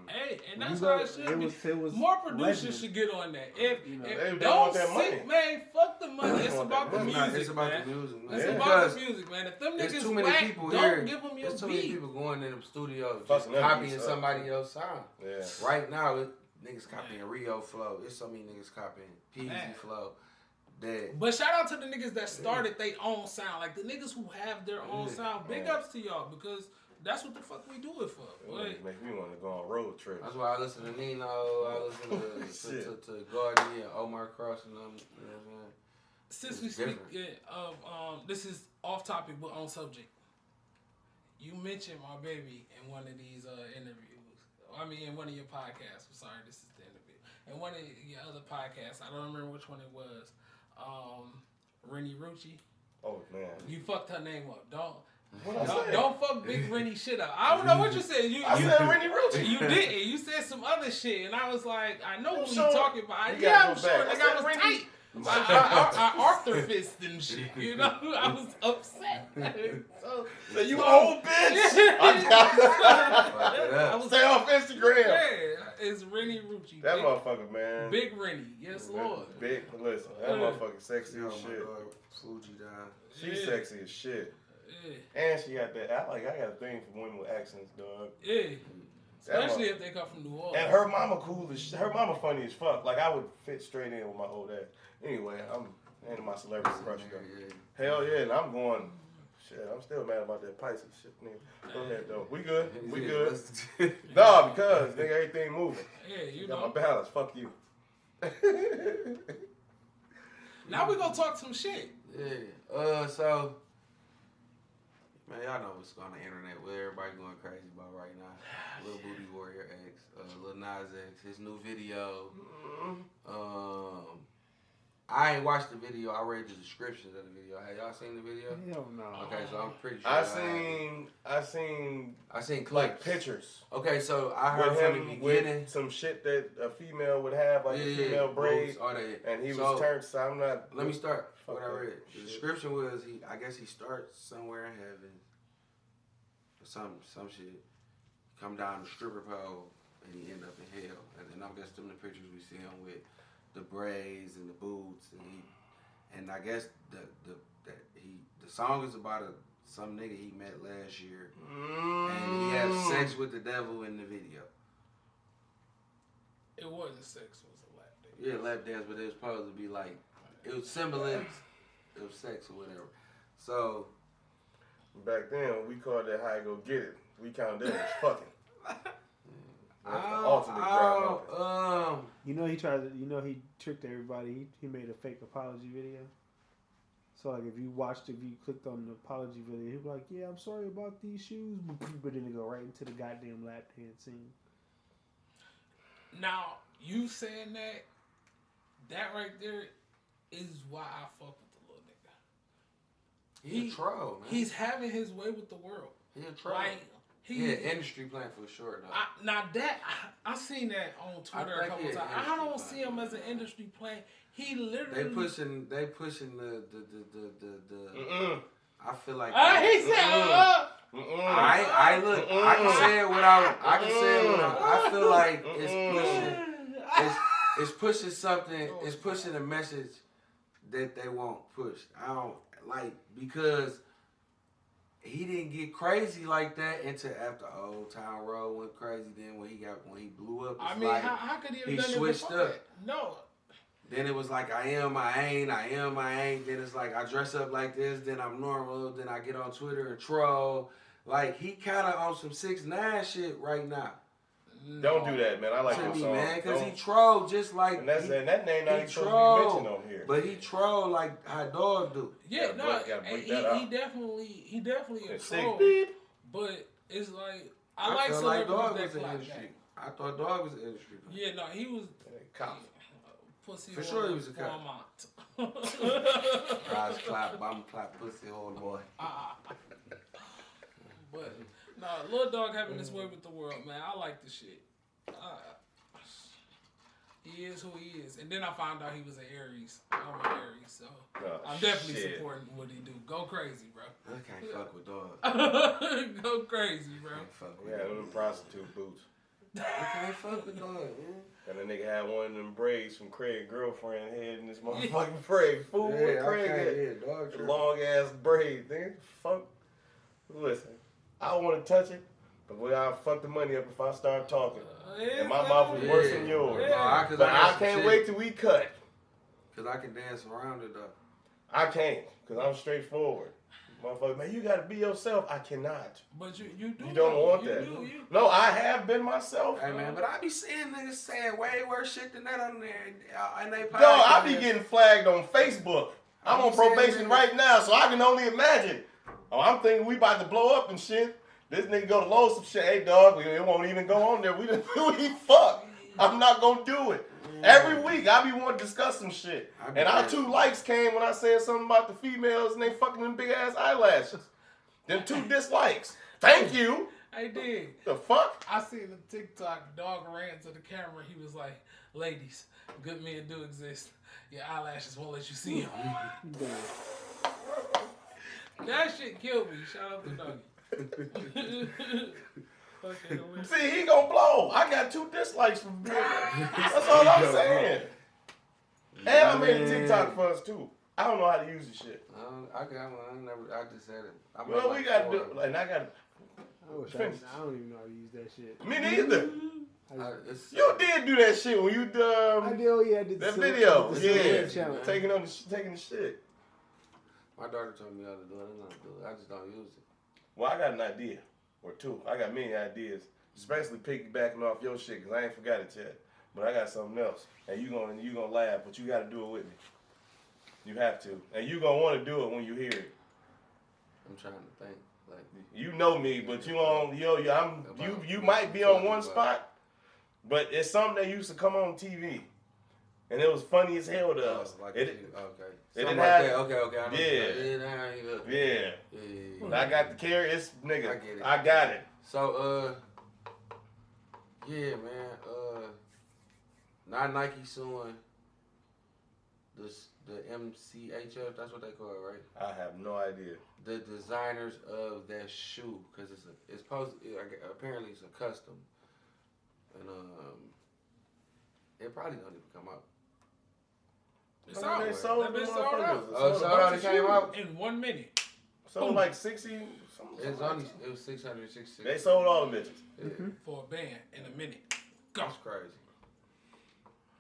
Hey, and that's how it should be. It was more producers legend. should get on that. If they don't want that sit, money. man, fuck the money. It's about the music, It's about man. the music, man. It's Yeah. about the music, man. If them There's niggas too many whack, people don't here. give them your There's too many beat. people going in the studio just Fucking copying beats up. somebody else's sound. Yeah. Right now, niggas copying Rio flow. There's so many niggas copying Peasy Man. flow. That But shout out to the niggas that started their own sound. Like the niggas who have their own sound. Big ups to y'all because that's what the fuck we do it for. Like, Make me want to go on road trips. that's why I listen to Nino. I listen to Gordy and Omar Cross and them. You know what I'm saying? since we speak of this is off topic but on subject. You mentioned my baby in one of these interviews. I mean, in one of your podcasts. I'm sorry, this is the interview. In one of your other podcasts, I don't remember which one it was. Rennie Rucci. Oh man, You fucked her name up. What Don't fuck Big Rennie shit up. I don't know what you said. I said Rennie Rucci. You didn't. You said some other shit, and I was like, I know who you sure? talking about. You Yeah, gotta I'm go sure. back. Like I I was said tight. I Arthur fist and shit. You know, I was upset. So you old bitch. I was Stay off Instagram. Yeah, it's Rennie Rucci. That motherfucker, man. Big Rennie. Yes, Lord. Big. Listen, that motherfucker sexy Oh as my shit. God, Fuji down. She's Yeah. sexy as shit. Yeah. And she got that. I got a thing for women with accents, dog. Yeah. Especially if they come from New Orleans. And her mama cool as her mama funny as fuck. Like I would fit straight in with my old ass. Anyway, I'm into my celebrity crush though. Yeah. Hell yeah, and I'm going. Shit, I'm still mad about that Pisces shit, nigga. Go ahead though. We good. We good. Nah, because nigga, everything moving. Yeah, you Got know. my balance. Fuck you. Now we gonna talk some shit. Yeah. So, man, y'all know what's on the internet. What everybody going crazy about right now. Lil Booty Warrior X, Lil Nas X, his new video. I ain't watched the video. I read the descriptions of the video. Have y'all seen the video? Hell no. Okay, so I'm pretty sure. I seen clips. like pictures Okay, so I heard with from him the beginning. with some shit that a female would have, like a female braid, boobs, all that. and he So, was turned. So I'm not. Let me start. Fuck What I that read. The shit. description was I guess he starts somewhere in heaven. Or some shit. Come down the stripper pole and he end up in hell. And then I guess them the pictures we see him with the braids and the boots and I guess the song is about some nigga he met last year and he had sex with the devil in the video. It wasn't sex, it was a lap dance. Yeah, lap dance, but it was supposed to be like it was symbolism of sex or whatever. So Back then, we called that how you go get it. We counted that as fucking. That's the ultimate drive. You know he tried to. You know he tricked everybody. He made a fake apology video. So like if you clicked on the apology video, he'd be like, "Yeah, I'm sorry about these shoes," but then it go right into the goddamn lap dance scene. Now, you saying that right there is why I fuck with the little nigga. He a troll, man. He's having his way with the world. He a troll. Like, industry plan for sure, though. I seen that on Twitter a couple times. I don't see him as an industry plan. He literally They pushing the. I feel like he said, I look. I can say it without. I feel like it's pushing something. It's pushing a message that they won't push. I don't like because he didn't get crazy like that until after Old Town Road went crazy. Then when he blew up, I mean, like how could he have he done switched it up. that? No. Then it was like I am, I ain't. Then it's like I dress up like this. Then I'm normal. Then I get on Twitter and troll. Like he kind of on some 6ix9ine shit right now. Don't do that, man. I like to your me, song, man, because he trolled just like and that name not even supposed to be mentioned on here. But he trolled like how Dog do. Yeah, he definitely a troll. But it's like I like feel like Dog celebrities was that an clap industry. back. I thought Dog was an industry. Yeah, no, he was Cop. pussy. For sure he was a cop. Rise clap, bum clap, pussy old boy. But no, Lil Dog having his way with the world, man. I like the shit. He is who he is. And then I found out he was an Aries. I'm an Aries, so I'm definitely supporting what he do. Go crazy, bro. I can't fuck with Dog. Go crazy, bro. I can't fuck with Yeah, them prostitute boots. I can't fuck with Dog, man. And the nigga had one of them braids from Craig's girlfriend head in this motherfucking braid. Fool with Craig had Dog. long ass braid, nigga. Fuck. Listen, I don't want to touch it, but I'll fuck the money up if I start talking. And my mouth is worse than yours. Yeah. But I can't wait till we cut. Because I can dance around it, though. I can't, because I'm straightforward. Motherfucker, man, you got to be yourself. I cannot. But you do. You don't want that. No, I have been myself. Hey, man, but I be seeing niggas saying way worse shit than that on there. And they Yo, I be getting flagged on Facebook. I'm on probation right now, so I can only imagine. Oh, I'm thinking we about to blow up and shit. This nigga go to load some shit. Hey, dog, it won't even go on there. We fuck. I'm not gonna do it. Every week, I be wanting to discuss some shit. And our 2 likes came when I said something about the females and they fucking them big ass eyelashes. Then 2 dislikes. Thank you. I did. The fuck? I seen the TikTok, Dog ran to the camera. He was like, ladies, good men do exist. Your eyelashes won't let you see them. That shit killed me. Shout out to Doggy. See, he gonna blow. I got 2 dislikes from being there. That's all I'm saying. And I made a TikTok for us too. I don't know how to use the shit. I got one. I just said it. Well, we gotta do it. And I gotta. I don't even know how to use that shit. Me neither. You You did do that shit when you I did. Oh yeah, I did that the video. silhouette challenge. Taking the shit. My daughter told me how to do it. I don't do it. I just don't use it. Well, I got an idea or 2. I got many ideas, especially piggybacking off your shit because I ain't forgot it yet. But I got something else, and you gonna laugh, but you got to do it with me. You have to, and you gonna want to do it when you hear it. I'm trying to think. Like You know me, but you might be on one spot, but it's something that used to come on TV, and it was funny as hell to us. Like It didn't didn't like have. that. Okay. I know Yeah. Yeah. I got the carry. It's nigga. I get it. I got it. So yeah, man. Not Nike suing the MCHF. That's what they call it, right? I have no idea. The designers of that shoe, because apparently it's a custom, and it probably don't even come out. It's They out. sold That them bitch sold motherfuckers. out. Oh, so it came out. In 1 minute. Sold like 60. It was 666. They sold all the bitches. Yeah. For a band in a minute. Go. That's crazy.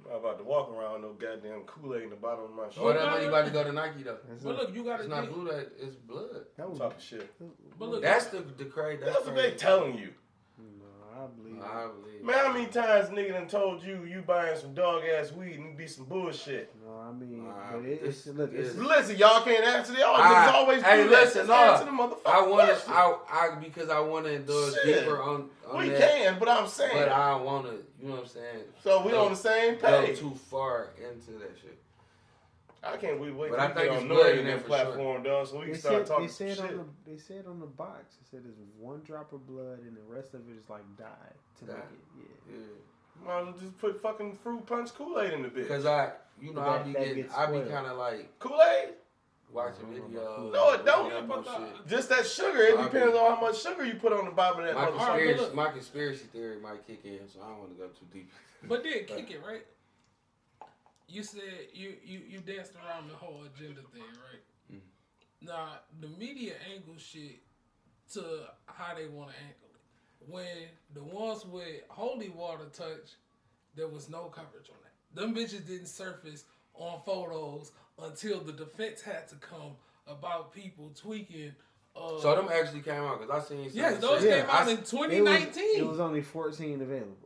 I'm about to walk around no goddamn Kool-Aid in the bottom of my shoe. Oh, that money about to go to Nike though. But look, you got It's to not blue. It's blood. That was, Talking shit. But look, That's the crazy. That's what they telling you. no, I believe. I believe. Man, how many times nigga done told you buying some dog ass weed and it be some bullshit? No, I mean, Nah, but it's this look, it's is- Listen, y'all can't answer the niggas always do Hey, that. listen, Just no. answer the motherfucking I want question. to. Because I want to indulge Shit. deeper on We that. can, but I'm saying. But I don't want to. You know what I'm saying? So we on the same Go page. too far into that shit. I can't wait But to I get think on it's Nori blood in and there that for platform, dog, so we can start talking they said shit. they said on the box. It said there's one drop of blood and the rest of it is like dyed to make it. Yeah. Might as well just put fucking fruit punch Kool-Aid in the bitch. Cause I be spoiled. kind of like Kool-Aid? watching videos. No, it don't. looking up on shit. Just that sugar. It depends on how much sugar you put on the bottom of that motherfucker. My conspiracy theory might kick in, so I don't want to go too deep. But then kick it, right? You said you danced around the whole agenda thing, right? Mm-hmm. Now, the media angle shit to how they want to angle it. When the ones with holy water touch, there was no coverage on that. Them bitches didn't surface on photos until the defense had to come about people tweaking. So them actually came out because I seen. Yes, those came out in 2019. It was only 14 available.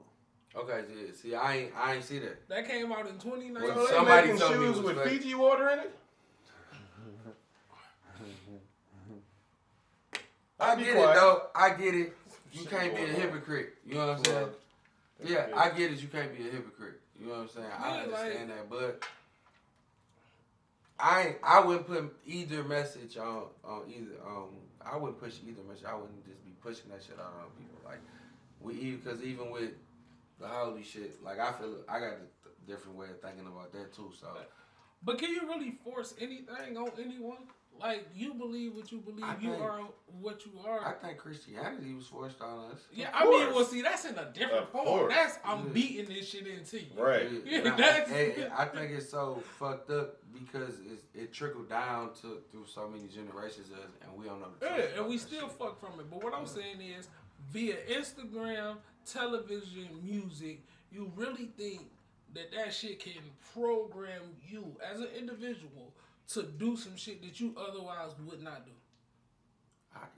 Okay, see, I ain't see that. That came out in 2019. So Somebody making told me shoes it was with fake. Fiji water in it? I get it though. I get it. You can't be a hypocrite. You know what I'm saying? Yeah, I get it. You can't be a hypocrite. You know what I'm saying? I understand that, but I wouldn't put either message on either. I wouldn't push either message. I wouldn't just be pushing that shit out on people. Like because even with the holy shit, like I feel I got a different way of thinking about that too. So, but can you really force anything on anyone? Like, you believe what you believe. You are what you are. I think Christianity was forced on us. Yeah, I mean, well, see, that's in a different form. That's I'm beating this shit into you. Right. Yeah, I think it's so fucked up because it trickled down through so many generations, and we don't know the truth. Yeah, and we still fuck from it. But what I'm saying is, via Instagram, television, music, you really think that shit can program you as an individual to do some shit that you otherwise would not do?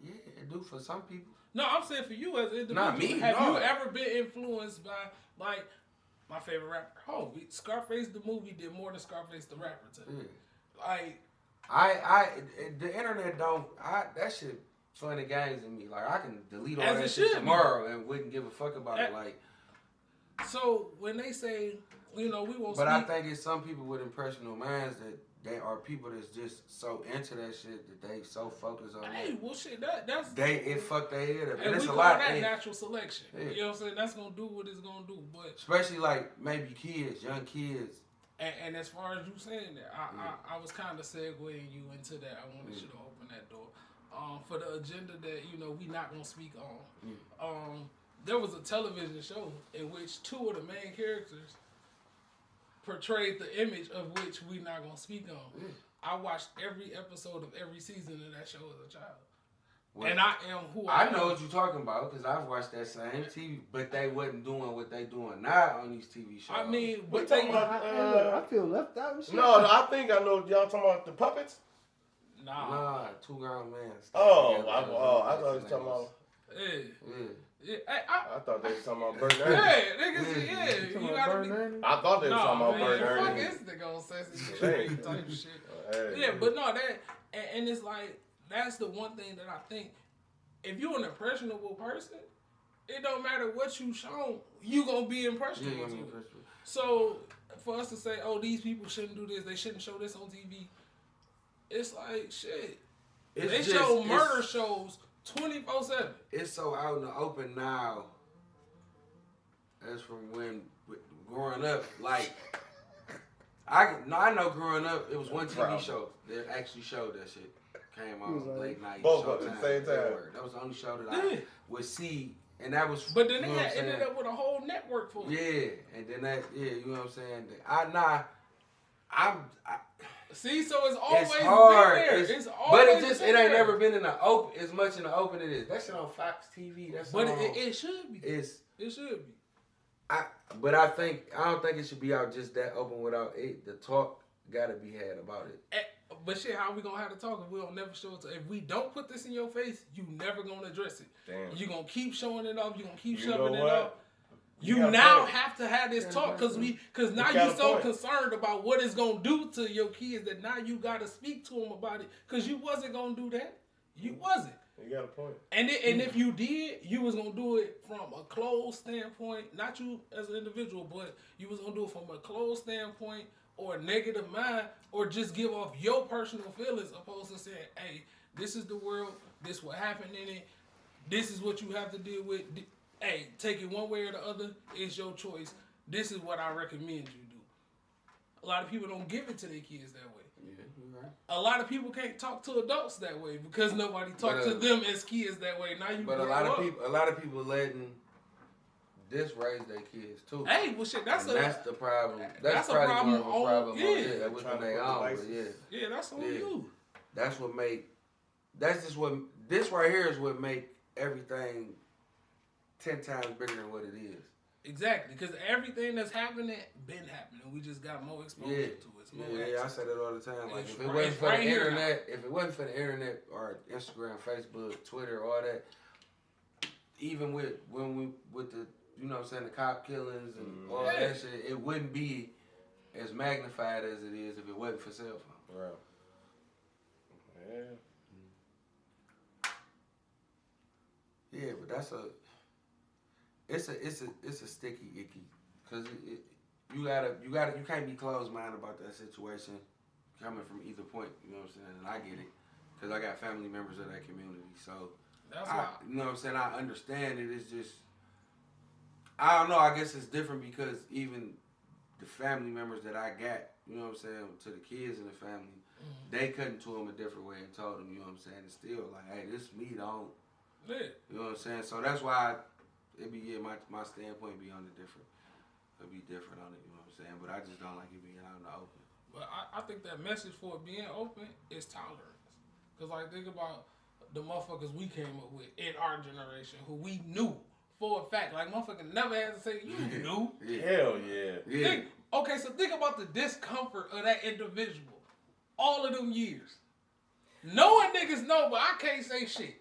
Yeah, it do for some people. No, I'm saying for you as an individual. Not me. Have you ever been influenced by, like, my favorite rapper? Scarface the movie did more than Scarface the rapper to me. Yeah. The internet that shit funny games in me. Like, I can delete all that shit tomorrow and wouldn't give a fuck about it. Like, so when they say, we won't. But I think it's some people with impressionable minds that they are people that's just so into that shit that they so focused on. Hey, well, shit, that's it fucked their head up. And it's we a call lot. that natural selection. Yeah. You know what I'm saying? That's gonna do what it's gonna do. But especially like maybe young kids. And as far as you saying that, I was kind of segueing you into that. I wanted you to open that door for the agenda that we not gonna speak on. There was a television show in which two of the main characters portrayed the image of which we not gonna speak on. I watched every episode of every season of that show as a child. Well, and I am who I am. I know what you're talking about because I've watched that same TV, but they wasn't doing what they doing now on these TV shows. I mean, we but talking about. I feel left out. And shit. No, I think I know y'all talking about the puppets. Nah, two grown men. I thought you was talking about. Yeah, I thought they was talking about Bert Ernie. Yeah, niggas, you gotta be. I thought they was talking about Bert Ernie. Fuck is the gonna say shit type shit. Yeah, but no, that and it's like that's the one thing that I think. If you're an impressionable person, it don't matter what you shown, you gonna be impressionable. So for us to say, oh, these people shouldn't do this, they shouldn't show this on TV. It's like shit. They show murder shows 24/7. It's so out in the open now. As from when growing up, like I know growing up, it was one TV show that actually showed that shit. Came on late night. Both of them at the same time. That was the only show that I would see, and that was. But then they ended up with a whole network full. Yeah, and then you know what I'm saying. See, so it's always hard. been there. But it ain't never been in the open as much in the open. It is. That shit on Fox TV. It should be. It should be. I don't think it should be out just that open without it. The talk gotta be had about it. But shit, how we gonna have to talk if we don't never show it? If we don't put this in your face, you never gonna address it. Damn. You gonna keep showing it off. You gonna keep shoving it up. You now have to have this talk because now you're so concerned about what it's gonna do to your kids that now you gotta speak to them about it because you wasn't gonna do that. You wasn't. You got a point. And if you did, you was gonna do it from a closed standpoint, not you as an individual, but you was gonna do it from a closed standpoint or a negative mind or just give off your personal feelings opposed to saying, hey, this is the world, this what happened in it, this is what you have to deal with. Hey, take it one way or the other, it's your choice. This is what I recommend you do. A lot of people don't give it to their kids that way. Yeah, you're right. A lot of people can't talk to adults that way because nobody talked to them as kids that way. Now you But a lot of people letting this raise their kids too. Hey, well shit, that's the problem. That's a probably problem more of a problem on within their own. But yeah, that's on you. That's what make. That's just what this right here is what make everything 10 times bigger than what it is. Exactly, because everything that's happening been happening. We just got more exposure to it. I say that all the time. Like It's if it wasn't for the internet, now. if it wasn't for the internet or Instagram, Facebook, Twitter, all that, even with the you know what I'm saying, the cop killings and all that shit, it wouldn't be as magnified as it is if it wasn't for cell phone. Right. Yeah. Yeah, but it's a sticky icky because you can't be closed minded about that situation coming from either point. You know what I'm saying? And I get it because I got family members of that community. So you know what I'm saying? I understand it. It's just I don't know. I guess it's different because even the family members that I got, you know what I'm saying, to the kids in the family, they cut into them a different way and told them, you know what I'm saying, it's still like, hey, this me don't. Yeah. You know what I'm saying? So that's why my standpoint be on the different. It'll be different on it, you know what I'm saying? But I just don't like it being out in the open. But I think that message for it being open is tolerance. Because, like, think about the motherfuckers we came up with in our generation who we knew for a fact. Like, motherfucker never had to say, you knew. Hell yeah. Think about the discomfort of that individual. All of them years. Knowing niggas know, but I can't say shit.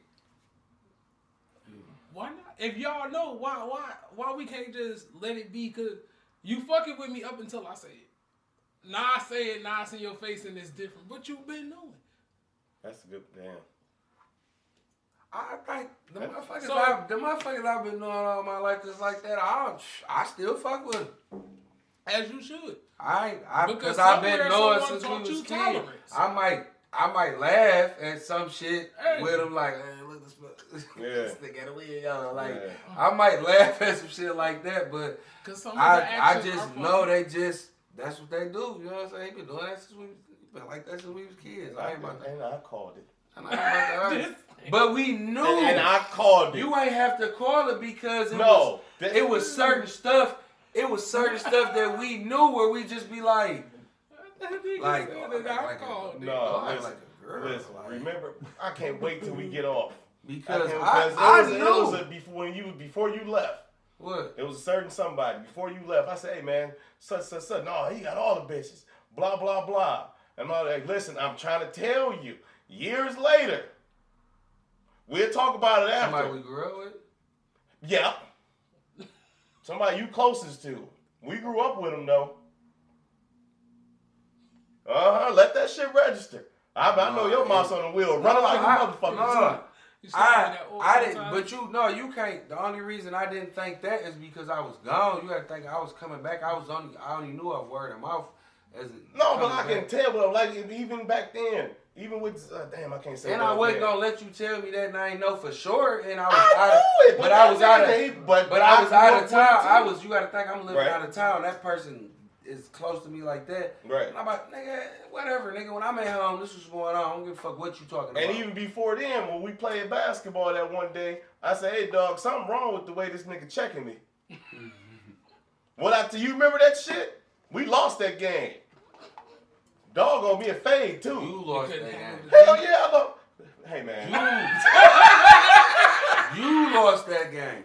Why not? If y'all know, why we can't just let it be? Because you fucking with me up until I say it. Now I say it, now it's in your face and it's different. But you've been knowing. That's a good damn. I think the motherfuckers I've been knowing all my life just like that, I still fuck with them. As you should. Because I've been knowing since we was kids. I might laugh at some shit with them like, hey, look this nigga got a weird y'all. Like, I might laugh at some shit like that, but I just know that's what they do. You know what I'm saying? They been doing that since we was kids. I called it. And I ain't about to but we knew. And I called it. You ain't have to call it because it was certain stuff. It was certain stuff that we knew where we just be like listen, remember, I can't wait till we get off. Because it was before you left. What? It was a certain somebody. Before you left, I said, hey man, such. No, he got all the bitches. Blah, blah, blah. And I'm like, listen, I'm trying to tell you. Years later, we'll talk about it after. Somebody we grew up with? Yeah. Somebody you closest to. We grew up with him though. Let that shit register. I know your mouse on the wheel. Run like a motherfucker. I didn't, but you can't. The only reason I didn't think that is because I was gone. You got to think I was coming back. I only knew of word of mouth. But I can tell, but like even back then, even with I can't say. And I wasn't gonna let you tell me that, and I ain't know for sure. And I was out of town. You got to think I'm living out of town. That person is close to me like that. Right. And I'm like, nigga, whatever, nigga. When I'm at home, this is what's going on. I don't give a fuck what you talking about. And even before then, when we played basketball that one day, I said, hey dog, something wrong with the way this nigga checking me. You remember that shit? We lost that game. Dog gonna be a fade too. You lost that game. Hell yeah, I love. Hey man. You lost that game.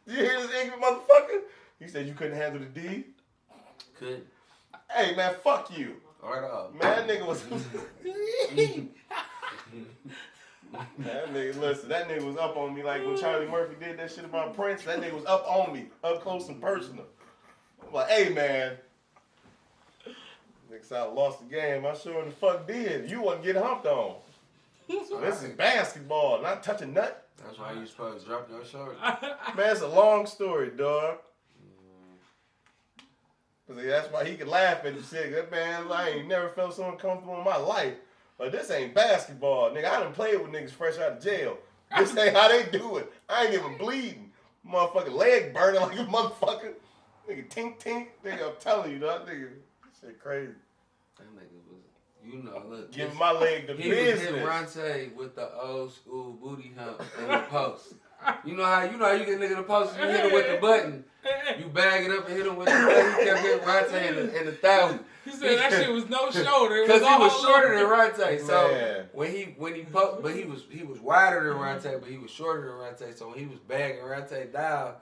You hear this ignorant motherfucker? He said you couldn't handle the D. Couldn't. Hey man, fuck you. Right up. Man, that nigga was. That nigga was up on me like when Charlie Murphy did that shit about Prince. That nigga was up on me, up close and personal. I'm like, hey man. Niggas I lost the game. I sure the fuck did. You wasn't getting humped on. So this is basketball, not touching nut. That's why you supposed to drop your shoulder. Man, it's a long story, dog. Cause that's why he can laugh at the shit. That man, I ain't never felt so uncomfortable in my life. But this ain't basketball, nigga. I done played with niggas fresh out of jail. This ain't how they do it. I ain't even bleeding. Motherfucking leg burning like a motherfucker. Nigga tink tink. Nigga, I'm telling you, that nigga, shit crazy. That nigga was, look. Giving my leg the he business. He was hitting Ronte with the old school booty hump in the post. You know how you get nigga in the post, you hit him with the button. You bag it up and hit him with the button. He kept hitting Ronte in the thigh. He said that shit was no shoulder. Because he was shorter than Ronte. So Man. when he but he was wider than Ronte, but he was shorter than Ronte. So when he was bagging Ronte down,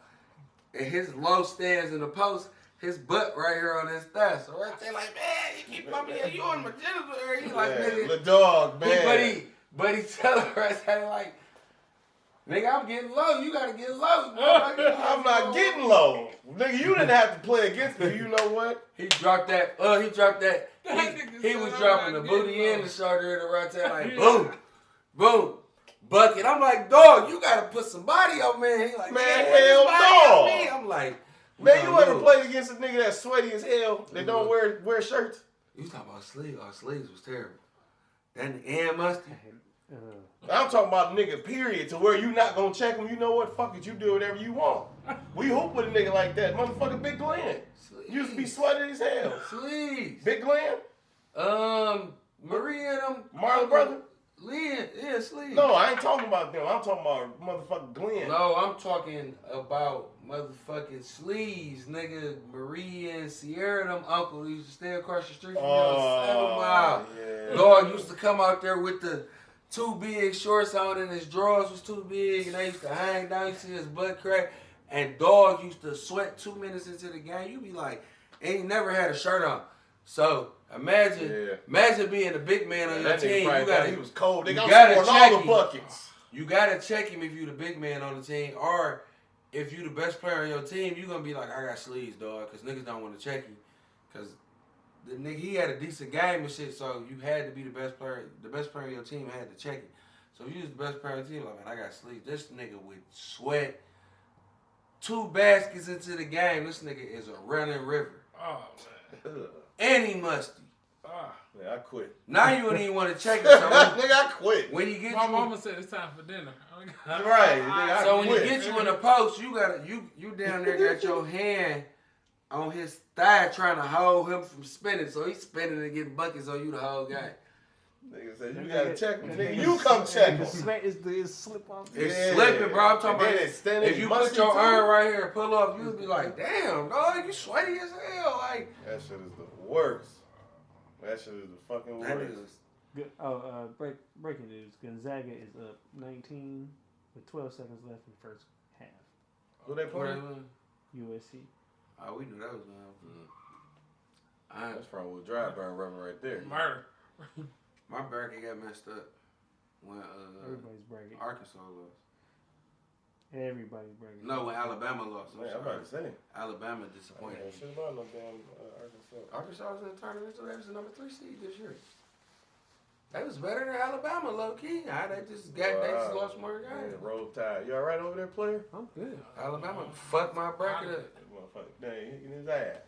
and his low stands in the post, his butt right here on his thigh. So Ronte like, man, you keep bumping you on my genital area. He like, nigga. The dog, man. But he telling Ronte like, nigga, I'm getting low. You gotta get low. I'm not getting low. Nigga, you didn't have to play against me. You know what? He dropped that. He was dropping the booty in the shoulder and the right hand like boom, boom, bucket. I'm like, dog, you gotta put some body on, man. He like, man, put hell body on me. no. I'm like, man, you ever played against a nigga that's sweaty as hell that don't wear shirts? You talking about sleeves? Our sleeves was terrible. That and musty. I'm talking about nigga, period, to where you not gonna check him. You know what? Fuck it, you do whatever you want. We hoop with a nigga like that. Motherfucker Big Glenn. Used to be sweaty as hell. Sleeves. Big Glenn? Marie and them. Marlon brother? Lynn, yeah, sleeves. No, I ain't talking about them. I'm talking about motherfucking Glenn. No, I'm talking about motherfucking sleeves, nigga. Marie and Sierra, them uncle used to stay across the street from us 7 Mile. Yeah. Dog used to come out there with the too big shorts on and his drawers was too big and they used to hang down. You see his butt crack. And dog used to sweat 2 minutes into the game. You be like, and he never had a shirt on. So imagine being a big man on your team. You gotta, he was cold. They got all the buckets. You gotta check him if you the big man on the team, or if you the best player on your team, you gonna be like, I got sleeves, dog, because niggas don't want to check you, because the nigga he had a decent game and shit, so you had to be the best player. The best player on your team had to check you. So if you was the best player on the team, like, man, I got sleeves. This nigga would sweat 2 baskets into the game. This nigga is a running river. Oh man. And he musty. Yeah, I quit. Now you don't even want to check it. So nigga, I quit. When you get my mama said it's time for dinner. Right. Nigga, so when you get you in the post, you gotta you down there got your hand on his thigh trying to hold him from spinning. So he's spinning and getting buckets on you the whole game. Nigga said you gotta check him. Nigga, you come check him. It's slip off. It's slipping, bro. I'm talking about if you put your arm right here and pull off, you'll be like, damn, dog, you sweaty as hell. Like that shit is the worst. That shit is the fucking worst. Breaking news: Gonzaga is up 19 with 12 seconds left in the first half. Who they playing? USC. Oh, we knew that was going. That's front wheel drive burn rubber right there. Murder. My bracket got messed up when Everybody's bracket. Arkansas lost. Everybody's bracket. No, when Alabama lost. Man, I'm about to say. Alabama disappointed. Shit about no damn Arkansas. Arkansas was in the tournament, so they was the number 3 seed this year. They was better than Alabama, low key. They just lost more games. Yeah, roll tide. You all right over there, player? I'm good. Alabama fucked my bracket up. Motherfucker, dang, in his ass.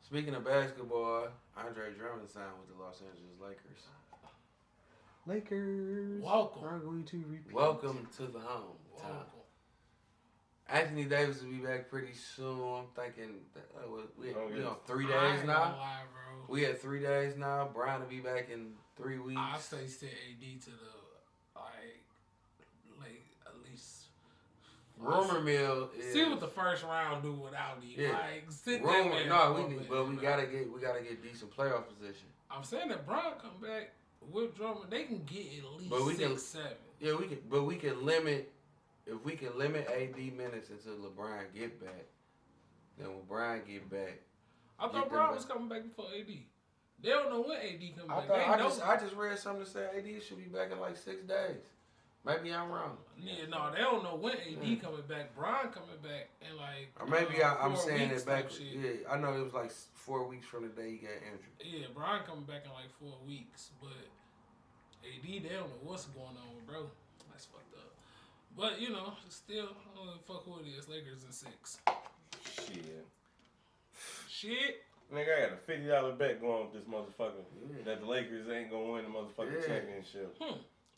Speaking of basketball, Andre Drummond signed with the Los Angeles Lakers. Lakers Welcome. are going to repeat. Welcome to the home. Anthony Davis will be back pretty soon. I'm thinking we on 3 days now. Lie, bro. We at 3 days now. Brian will be back in 3 weeks. I say sit AD to the like at least. Rumor mill is See what the first round do without him. Yeah. Like sit rumor. there. No, we gotta get decent playoff position. I'm saying that Brian come back with Drummond, they can get at least But we 6, can- 7. Yeah, we can. But we can limit. If we can limit AD minutes until LeBron get back, then when Brian get back, I thought them Brian back. was coming back before AD. They don't know when AD coming back. I just read something that said AD should be back in like 6 days. Maybe I'm wrong. Yeah, no, they don't know when AD coming back. Brian coming back in like. Or maybe I'm 4 saying weeks it back. type shit. Yeah, I know it was like 4 weeks from the day he got injured. Yeah, Brian coming back in like 4 weeks, but AD they don't know what's going on with bro. That's fucked up. But you know, still, fuck who it is. Lakers in 6. Shit. shit. Nigga, I got a $50 bet going with this motherfucker that the Lakers ain't gonna win the motherfucking championship.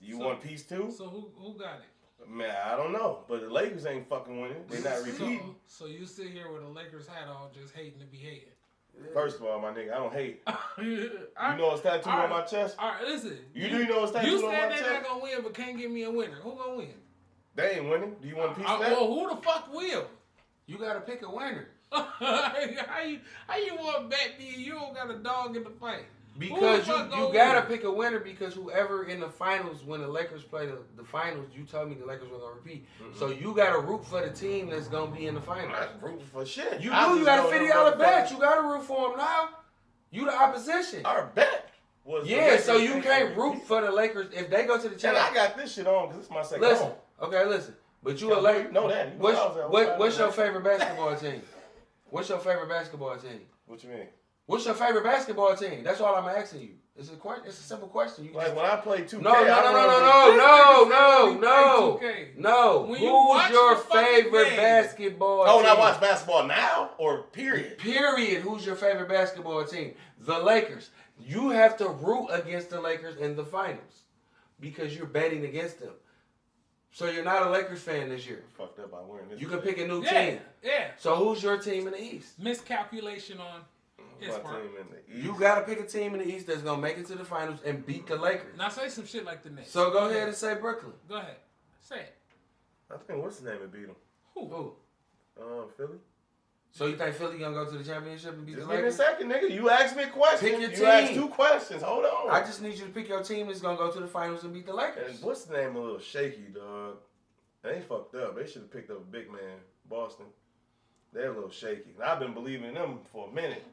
You want peace too? So who got it? Man, I don't know, but the Lakers ain't fucking winning. They not repeating. So you sit here with a Lakers hat on, just hating to be hating. First of all, my nigga, I don't hate. You I, know what's tattooed on my chest? All right, listen. You do know what's tattooed You on my said chest? they're not gonna win, but can't give me a winner. Who gonna win? They ain't winning. Do you want a piece of that? Well, who the fuck will? You gotta pick a winner. how you want to bet me? You don't got a dog in the fight. Because you gotta pick a winner because whoever in the finals, when the Lakers play the finals, you told me the Lakers were gonna repeat. Mm-hmm. So you gotta root for the team that's gonna be in the finals. I'm not rooting for shit. You got a $50 bet. You gotta root for them now. You the opposition. Our bet was so you can't root for the Lakers if they go to the championship. And I got this shit on because it's my second Listen, home. okay, listen. But you a Lakers. Know that. What's your favorite basketball team? What's your favorite basketball team? What you mean? What's your favorite basketball team? That's all I'm asking you. It's a simple question. You like when I play 2K. No. Who's your favorite basketball team? Oh, and I watch basketball now or period? Period. Who's your favorite basketball team? The Lakers. You have to root against the Lakers in the finals because you're betting against them. So you're not a Lakers fan this year. Fucked up by wearing this. You can pick a new team. Yeah. So who's your team in the East? Miscalculation on his part. You gotta pick a team in the East that's gonna make it to the finals and beat the Lakers. Now say some shit like the Knicks. So go ahead and say Brooklyn. Go ahead. Say it. I think what's the name of beat them? Who? Philly. So you think Philly gonna go to the championship and beat the Just give me a Lakers? second, nigga. You asked me a question. Pick your you team. asked 2 questions. Hold on. I just need you to pick your team that's gonna go to the finals and beat the Lakers. And what's the name? A little shaky, dog. They fucked up. They should have picked up a big man, Boston. They're a little shaky. And I've been believing in them for a minute.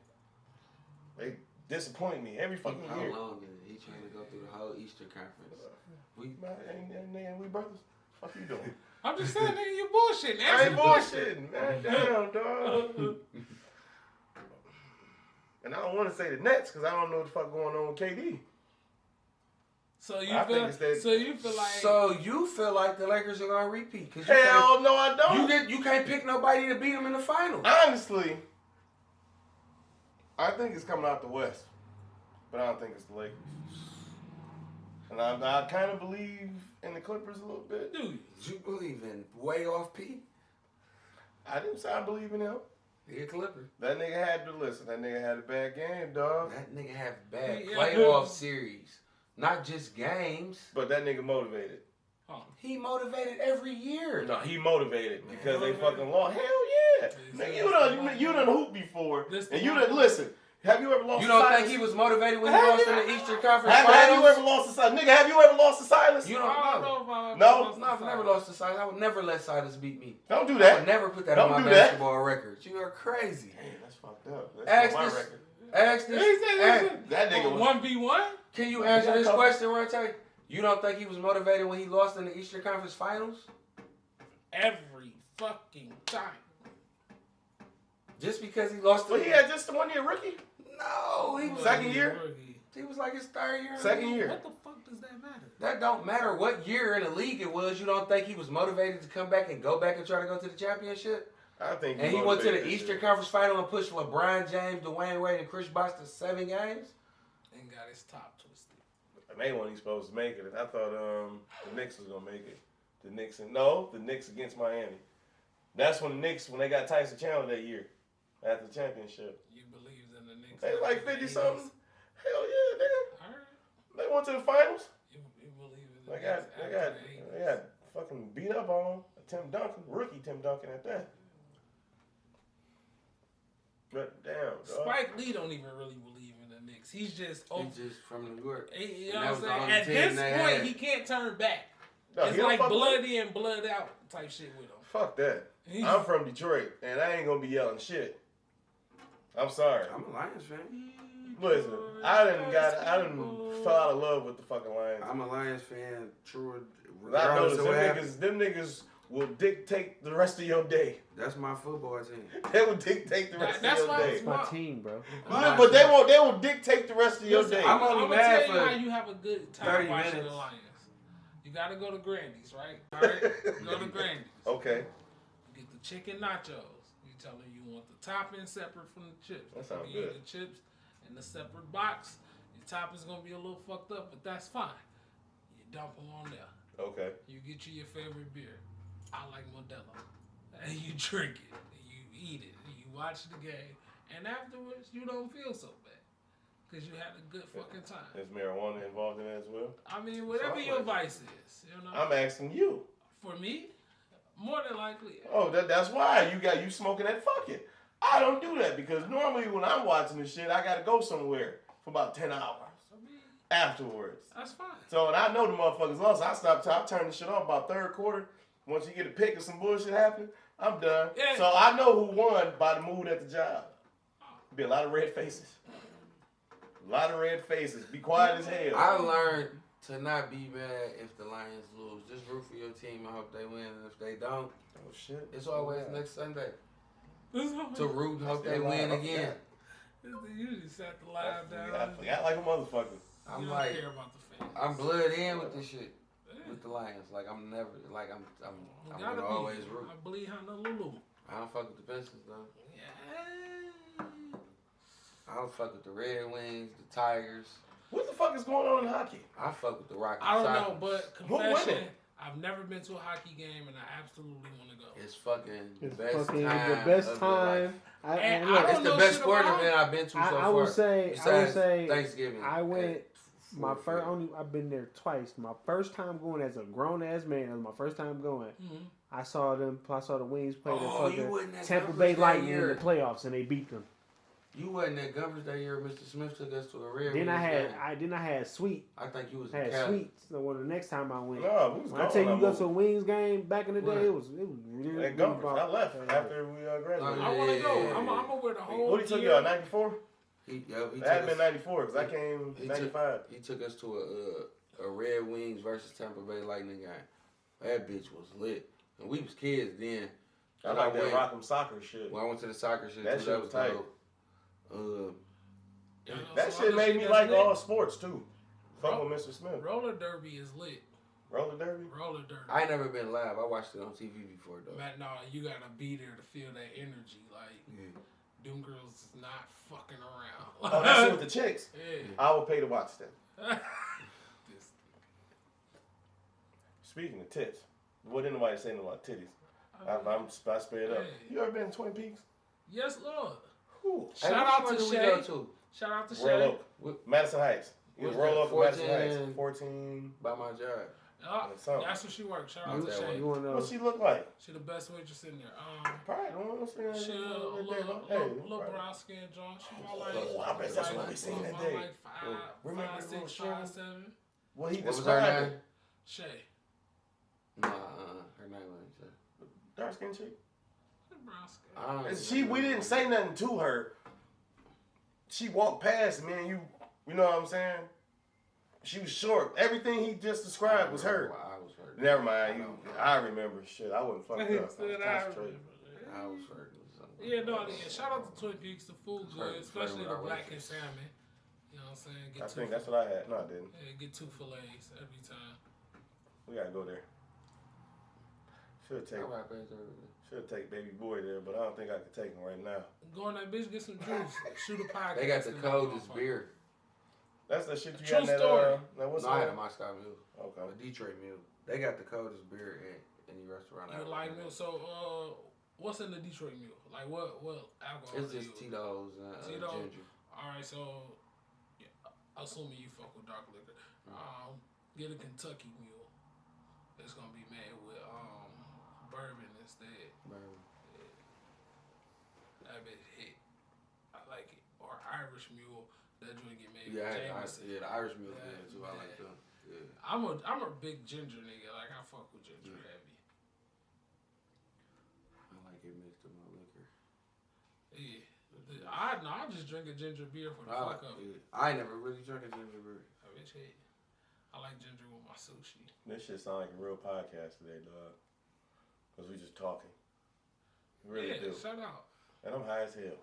They disappoint me every fucking year. How long is he trying to go through the whole Eastern Conference? We brothers. What the fuck you doing? I'm just saying, nigga, you bullshitting. I ain't bullshitting, man. Damn, dog. And I don't want to say the Nets because I don't know what the fuck going on with KD. So you feel like the Lakers are gonna repeat? Hell no, I don't. You can't pick nobody to beat them in the finals. Honestly, I think it's coming out the West, but I don't think it's the Lakers. And I kind of believe in the Clippers a little bit. Dude, you believe in way off P? I didn't say I believe in him. He a Clipper. That nigga had to listen. That nigga had a bad game, dog. That nigga have bad playoff series. Not just games. But that nigga motivated. He motivated every year. No, he motivated because they fucking lost. Hell yeah. Nigga, you done hoop before. And you done, listen, have you ever lost to Silas? You don't think he was motivated when he lost in the Eastern Conference Finals? Have you ever lost to Silas? Nigga, have you ever lost to Silas? You don't know. No? I've never lost to Silas. I would never let Silas beat me. Don't do that. I would never put that on my basketball records. You are crazy. Damn, that's fucked up. That's my record. Ask that nigga was 1v1. Can you answer this question, Ronte? You don't think he was motivated when he lost in the Eastern Conference Finals? Every fucking time. Just because he lost. But he had just the 1 year rookie. No, he was second year. He was like his third year. Second year. What the fuck does that matter? That don't matter what year in the league it was. You don't think he was motivated to come back and go back and try to go to the championship? I think. And he went to the Eastern Conference Final and pushed LeBron James, Dwayne Wade, and Chris Bosh to 7 games. And got his top twisted. They weren't supposed to make it. I thought the Knicks was gonna make it. The Knicks against Miami. That's when the Knicks, when they got Tyson Chandler that year after the championship. You believed in the Knicks? They like 50 something. Hell yeah, nigga. All right. They went to the finals. You believe in the Knicks? They got fucking beat up on Tim Duncan, rookie Tim Duncan at that. But damn, dog. Spike Lee don't even really believe in the Knicks. He's just from New York. You know what I'm saying? At this point, he can't turn back. No, it's like blood in, blood out type shit with him. Fuck that. I'm from Detroit, and I ain't gonna be yelling shit. I'm sorry. I'm a Lions fan. Listen, I didn't fall out of love with the fucking Lions. I'm a Lions fan. True. I noticed them niggas will dictate the rest of your day. That's my football team. They will dictate the rest of your day. That's my team, bro. But they will dictate the rest of your day. I'm only mad for how you have a good time watching the Lions. You gotta go to Grandy's, right? All right, go to Grandy's. Okay. Get the chicken nachos. You tell her you want the topping separate from the chips. That sounds you good. eat the chips in a separate box. Your topping's gonna be a little fucked up, but that's fine. You dump them on there. Okay. You get you your favorite beer. I like Modelo. And you drink it. And you eat it. And you watch the game. And afterwards, you don't feel so bad. Because you had a good fucking time. Is marijuana involved in that as well? I mean, whatever your vice is, you know. I'm asking you. For me, more than likely. Oh, that's why you smoking that fucking. I don't do that because normally when I'm watching this shit, I gotta go somewhere for about 10 hours I mean, afterwards. that's fine. So, and I know the motherfuckers lost. I turn the shit off about third quarter. Once you get a pick of some bullshit happening, I'm done. Yeah. So I know who won by the mood at the job. Be a lot of red faces. A lot of red faces. Be quiet as hell. I learned to not be mad if the Lions lose. Just root for your team and hope they win. And if they don't, Oh shit. it's always next Sunday This is to root and hope they win again. You just sat the live down. I forgot like a motherfucker. You I'm don't like, care about the fans. I'm blood in with this shit. Yeah. With the Lions, like I'm never, like I'm Gotta gonna be. always root. I believe Honolulu. I don't fuck with the Pistons though. Yeah. I don't fuck with the Red Wings, the Tigers. What the fuck is going on in hockey? I fuck with the Rockets. I don't know, but Who confession, winning? I've never been to a hockey game and I absolutely want to go. It's fucking the It's best fucking time. the best of your life. time. And look, I don't It's the know best shit sporting about event I've been to so far. I would say Besides Thanksgiving. I went my Fourth, first yeah. I've been there twice. My first time going as a grown ass man. It was my first time going. Mhm. I saw the Wings play Oh, the you fucking wasn't at Tampa Gumbers Bay that Lightning in year. the playoffs and they beat them. You wasn't at Gumbers that year. Mr. Smith took us to a Red Then I Wings game. had Sweet. I think you was I in had Cali. Sweets. So the next time I went. No, we was When I gone tell you, that you go movie. to a Wings game back in the day, Where? it was really At Gumbers. I left Yeah. after we graduated. I want to go. Yeah. I'm gonna wear the whole What he took year. y'all, 94? He It took had been us, 94 because I came he 95. he took us to a Red Wings versus Tampa Bay Lightning game. That bitch was lit. And we was kids then. I And like that went- Rock'em Soccer shit. When I went to the soccer shit, That too, shit that was was tight. dope. You know, That some shit other made me that's like lit. all sports too. Fuck Ro- with Mr. Smith. Roller derby is lit. Roller derby? Roller derby. I ain't never been live. I watched it on TV before though. Man, no, you gotta be there to feel that energy. Like, Yeah. them girls is not fucking around. Oh, that shit with the chicks. Yeah. I would pay to watch that. This- Speaking of tits, what did nobody say about titties? I mean, I sped up. Hey. You ever been to Twin Peaks? yes, Lord. Whew. Shout Hey, out which to one did we Shay. go to? Shout out to Royal Shay. Oak. What- Madison Heights. You What's Royal that, Oak, Madison 14? Heights. 14. By my job. Something. That's where she works. Shout You- out to Shay. You want to know? What she look like? She the best waitress in there. Probably don't want to see She a little brown skin John. She about like, Oh, I bet that's what we seen that day. like Remember five, the little 6, show? 5, 7. Well, he What was her described name? it. Shay. Nah, her name wasn't Shay. Dark skin chick. Brown skin. I don't We didn't say nothing to her. She walked past me and you know what I'm saying? She was short. Everything he just described was her. I was hurt. Never mind. I remember. Shit, I wasn't fucked up. I was Said I concentrating. I was hurt. Yeah, no, yeah. Shout out to Twin Peaks, the food good, Sorry, especially the sorry, black and waitress. salmon. You know what I'm saying? I think that's what I had. No, I didn't. Yeah, get 2 fillets every time. We gotta go there. Should take baby boy there, but I don't think I could take him right now. Go on that bitch, get some juice. Shoot a podcast. They got the in that coldest motherfucker. beer. That's the shit you True got in that. story. What's No, I had a that? Moscow Mule. Okay. A Detroit Mule. They got the coldest beer in any restaurant. You like milk? So, what's in the Detroit Mule? Like, what alcohol? It's do just you- Tito's and Tito? ginger. All right, so assuming you fuck with dark liquor, get a Kentucky Mule. It's gonna be made with bourbon instead. Bourbon. That bitch hit. I like it. Or Irish Mule. That joint get made Yeah, with the Jameson. Irish Mule Yeah, good too. I like yeah. them. Yeah. I'm a big ginger nigga. Like I fuck with ginger Yeah. heavy. I like it mixed with my liquor. Yeah. I just drink a ginger beer for the I fuck like up. it. I ain't never really drank a ginger beer. That bitch hit. I like ginger with my sushi. This shit sound like a real podcast today, dog. Cause we just talking. We really yeah, do. shout out. And I'm high as hell.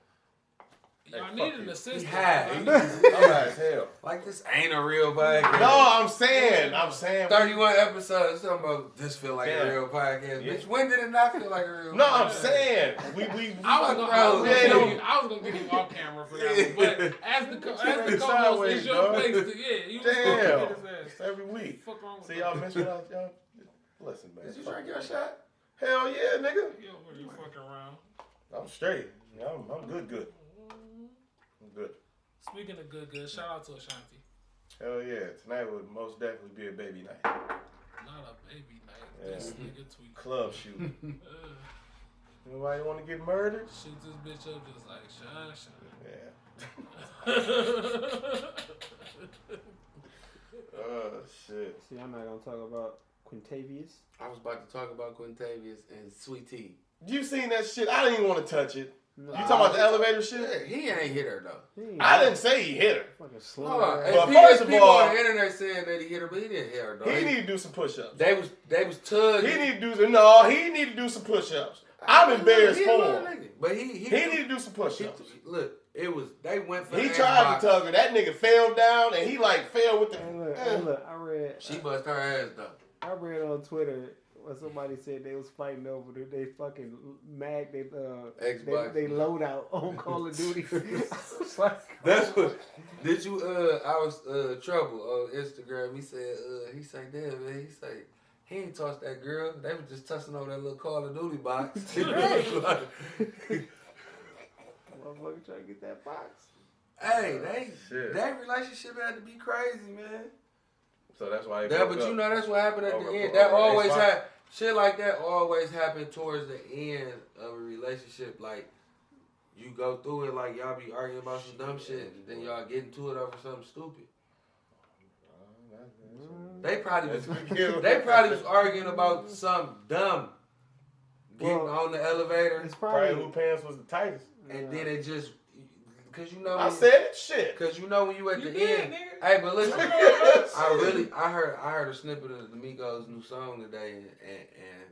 Y'all Hey, need fuck an you. assistant. He high. I'm high as hell. Like this ain't a real podcast. No, I'm saying. 31 episodes. Talking about this feel like Damn. a real podcast. Yeah. Bitch, when did it not feel like a real? No, podcast? I'm saying we I was gonna get him off camera for that one, but as the co-host, sideways, it's your dog. place to you was Damn. supposed to get his ass. every week. Fuck wrong with See that? y'all mention y'all. Listen, man. Did you try to get a shot? Hell yeah, nigga. You fucking around. I'm straight. Yeah, I'm good. I'm good. Speaking of good, shout out to Ashanti. Hell yeah. Tonight would most definitely be a baby night. Not a baby night. This nigga tweet. Club shooting. Anybody want to get murdered? Shoot this bitch up just like Sean. Yeah. Oh shit. See, I'm not gonna talk about Quintavious. I was about to talk about Quintavious and Sweet Tea. You seen that shit? I didn't even want to touch it. No. You talking about the elevator shit? Yeah, he ain't hit her though. I didn't say he hit her. Fucking No, slow. But and first of people all- on the internet saying that he hit her, but he didn't hit her though. He need to do some push-ups. They was tugging. He need to do some push-ups. I'm embarrassed He a for little him. nigga. But he He need to do some push-ups. look, they went for He the tried Xbox. to tug her. That nigga fell down and he like fell with the. Hey, look, She bust her ass though. I read on Twitter when somebody said they was fighting over they fucking mag Xbox. they loadout on Call of Duty. I was like, That's what. Did you? I was trouble on Instagram. He said, damn man. He said he ain't tossed that girl. They was just tussling over that little Call of Duty box. motherfucker trying to get that box. Hey, Shit. that relationship had to be crazy, man. So that's why. But you know that's what happened at Over- the end. over That always Xbox. had shit like that. Always happened towards the end of a relationship. Like you go through it, like y'all be arguing about some dumb shit, and then y'all get into it over something stupid. They probably was arguing about something dumb. Getting on the elevator, It's Probably probably who pants was the tightest. and then it just cause you know I said it. Shit. cause you know when you at You the did, end. nigga. Hey, but listen, I heard a snippet of the Migos' new song today, and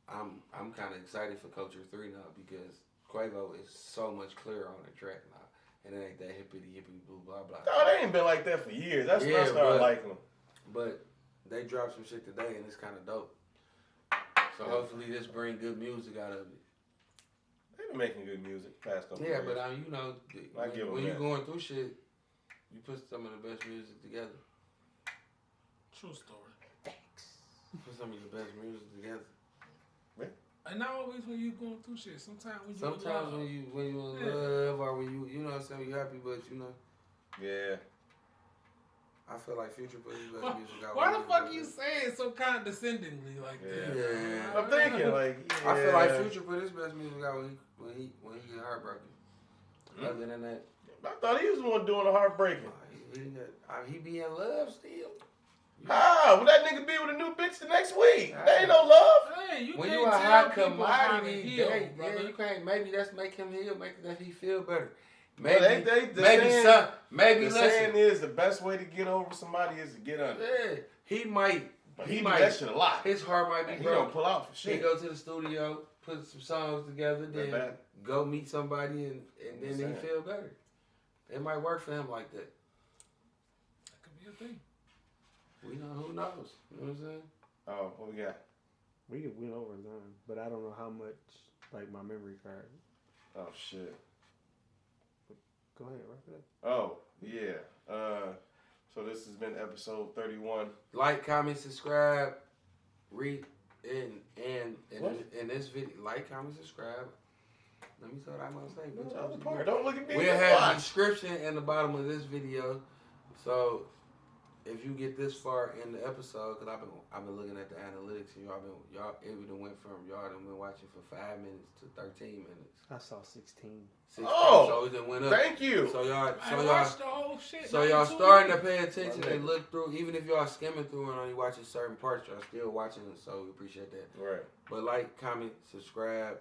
I'm kind of excited for Culture 3 now because Quavo is so much clearer on the track now, and it ain't that hippity blah blah. No, they ain't been like that for years. That's when I Yeah, started but- liking them. But they dropped some shit today, and it's kind of dope. So hopefully this bring good music out of it. They've been making good music past couple Yeah, years. but you know, I give 'em when you that. going through shit, you put some of the best music together. True story. Put some of your best music together. And not always when you going through shit. Sometimes when you Sometimes in love. when you in love or when you know what I'm saying, you happy, but you know, Yeah. I feel like Future put his best music out. Why when the he fuck was you like saying so condescendingly like that? Yeah. I'm thinking like. that. I feel like Future put his best music out when he get heartbroken. Other than that, I thought he was the one doing the heartbreaking. he be in love still. How? Will that nigga be with a new bitch the next week? There ain't no love. Hey, you When can't you a tell hot people how to commodity, heal, yeah, brother. you can't. Maybe that's make him heal, make that he feel better. Well, Maybe, the maybe saying, some, maybe the listen. saying is the best way to get over somebody is to get under. Yeah, he might. But he he do might. that shit a lot. His heart might be He don't broken. pull out for He shit. go to the studio, put some songs together, That then bad. go meet somebody, and then he saying. feel better. It might work for him like that. That could be a thing. We know. Who knows? You know what I'm saying? Oh, what we got? we went over them, but I don't know how much like my memory card. Oh shit. Go ahead, wrap it up. Oh yeah. So this has been episode 31. Like, comment, subscribe, read, and What? in this video, like, comment, subscribe. Let me tell you what I'm gonna say. What's bitch. the other part? Don't look at me. We'll Just have the watch. description in the bottom of this video. So if you get this far in the episode, because I've been looking at the analytics, and it done went from y'all done been watching for 5 minutes to 13 minutes. I saw 16. Oh, 16, so it done went up. Thank you. So y'all, I watched the whole shit. so y'all 92 starting to minutes. pay attention and look through. Even if y'all skimming through and only watching certain parts, y'all still watching it. So we appreciate that. Right. But like, comment, subscribe.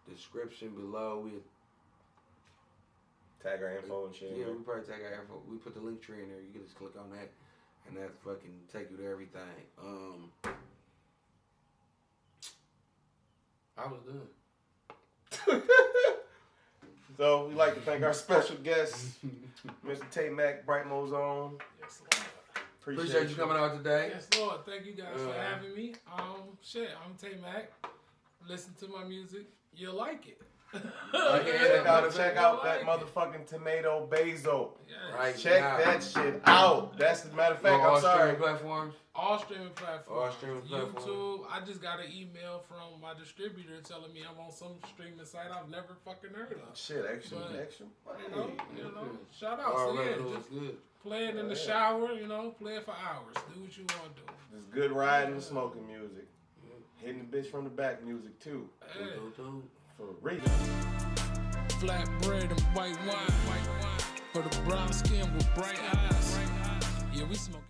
Description below. We Tag our info and shit. Yeah, we probably take our info. We put the link tree in there. You can just click on that, and that fucking take you to everything. I was done. So we'd like to thank our special guest, Mr. Tay Mack, Brightmo's own. Yes, Lord. Appreciate you coming out today. Yes, Lord. Thank you guys for having me. Shit, I'm Tay Mack. Listen to my music. You'll like it. Check out that motherfucking tomato basil. Yes. Right. Check now. that shit out. That's the matter of fact. all I'm sorry. streaming platforms. All streaming platforms. All streaming platforms. YouTube. I just got an email from my distributor telling me I'm on some streaming site I've never fucking heard of. Shit, action. You know, shout out. So yeah, just play it in the shower. You know, play it for hours. Do what you want to do. It's good riding and smoking music. Hitting the bitch from the back music too. Hey. For real. Flat bread and white wine. For the brown skin with bright eyes. Yeah, we smoking.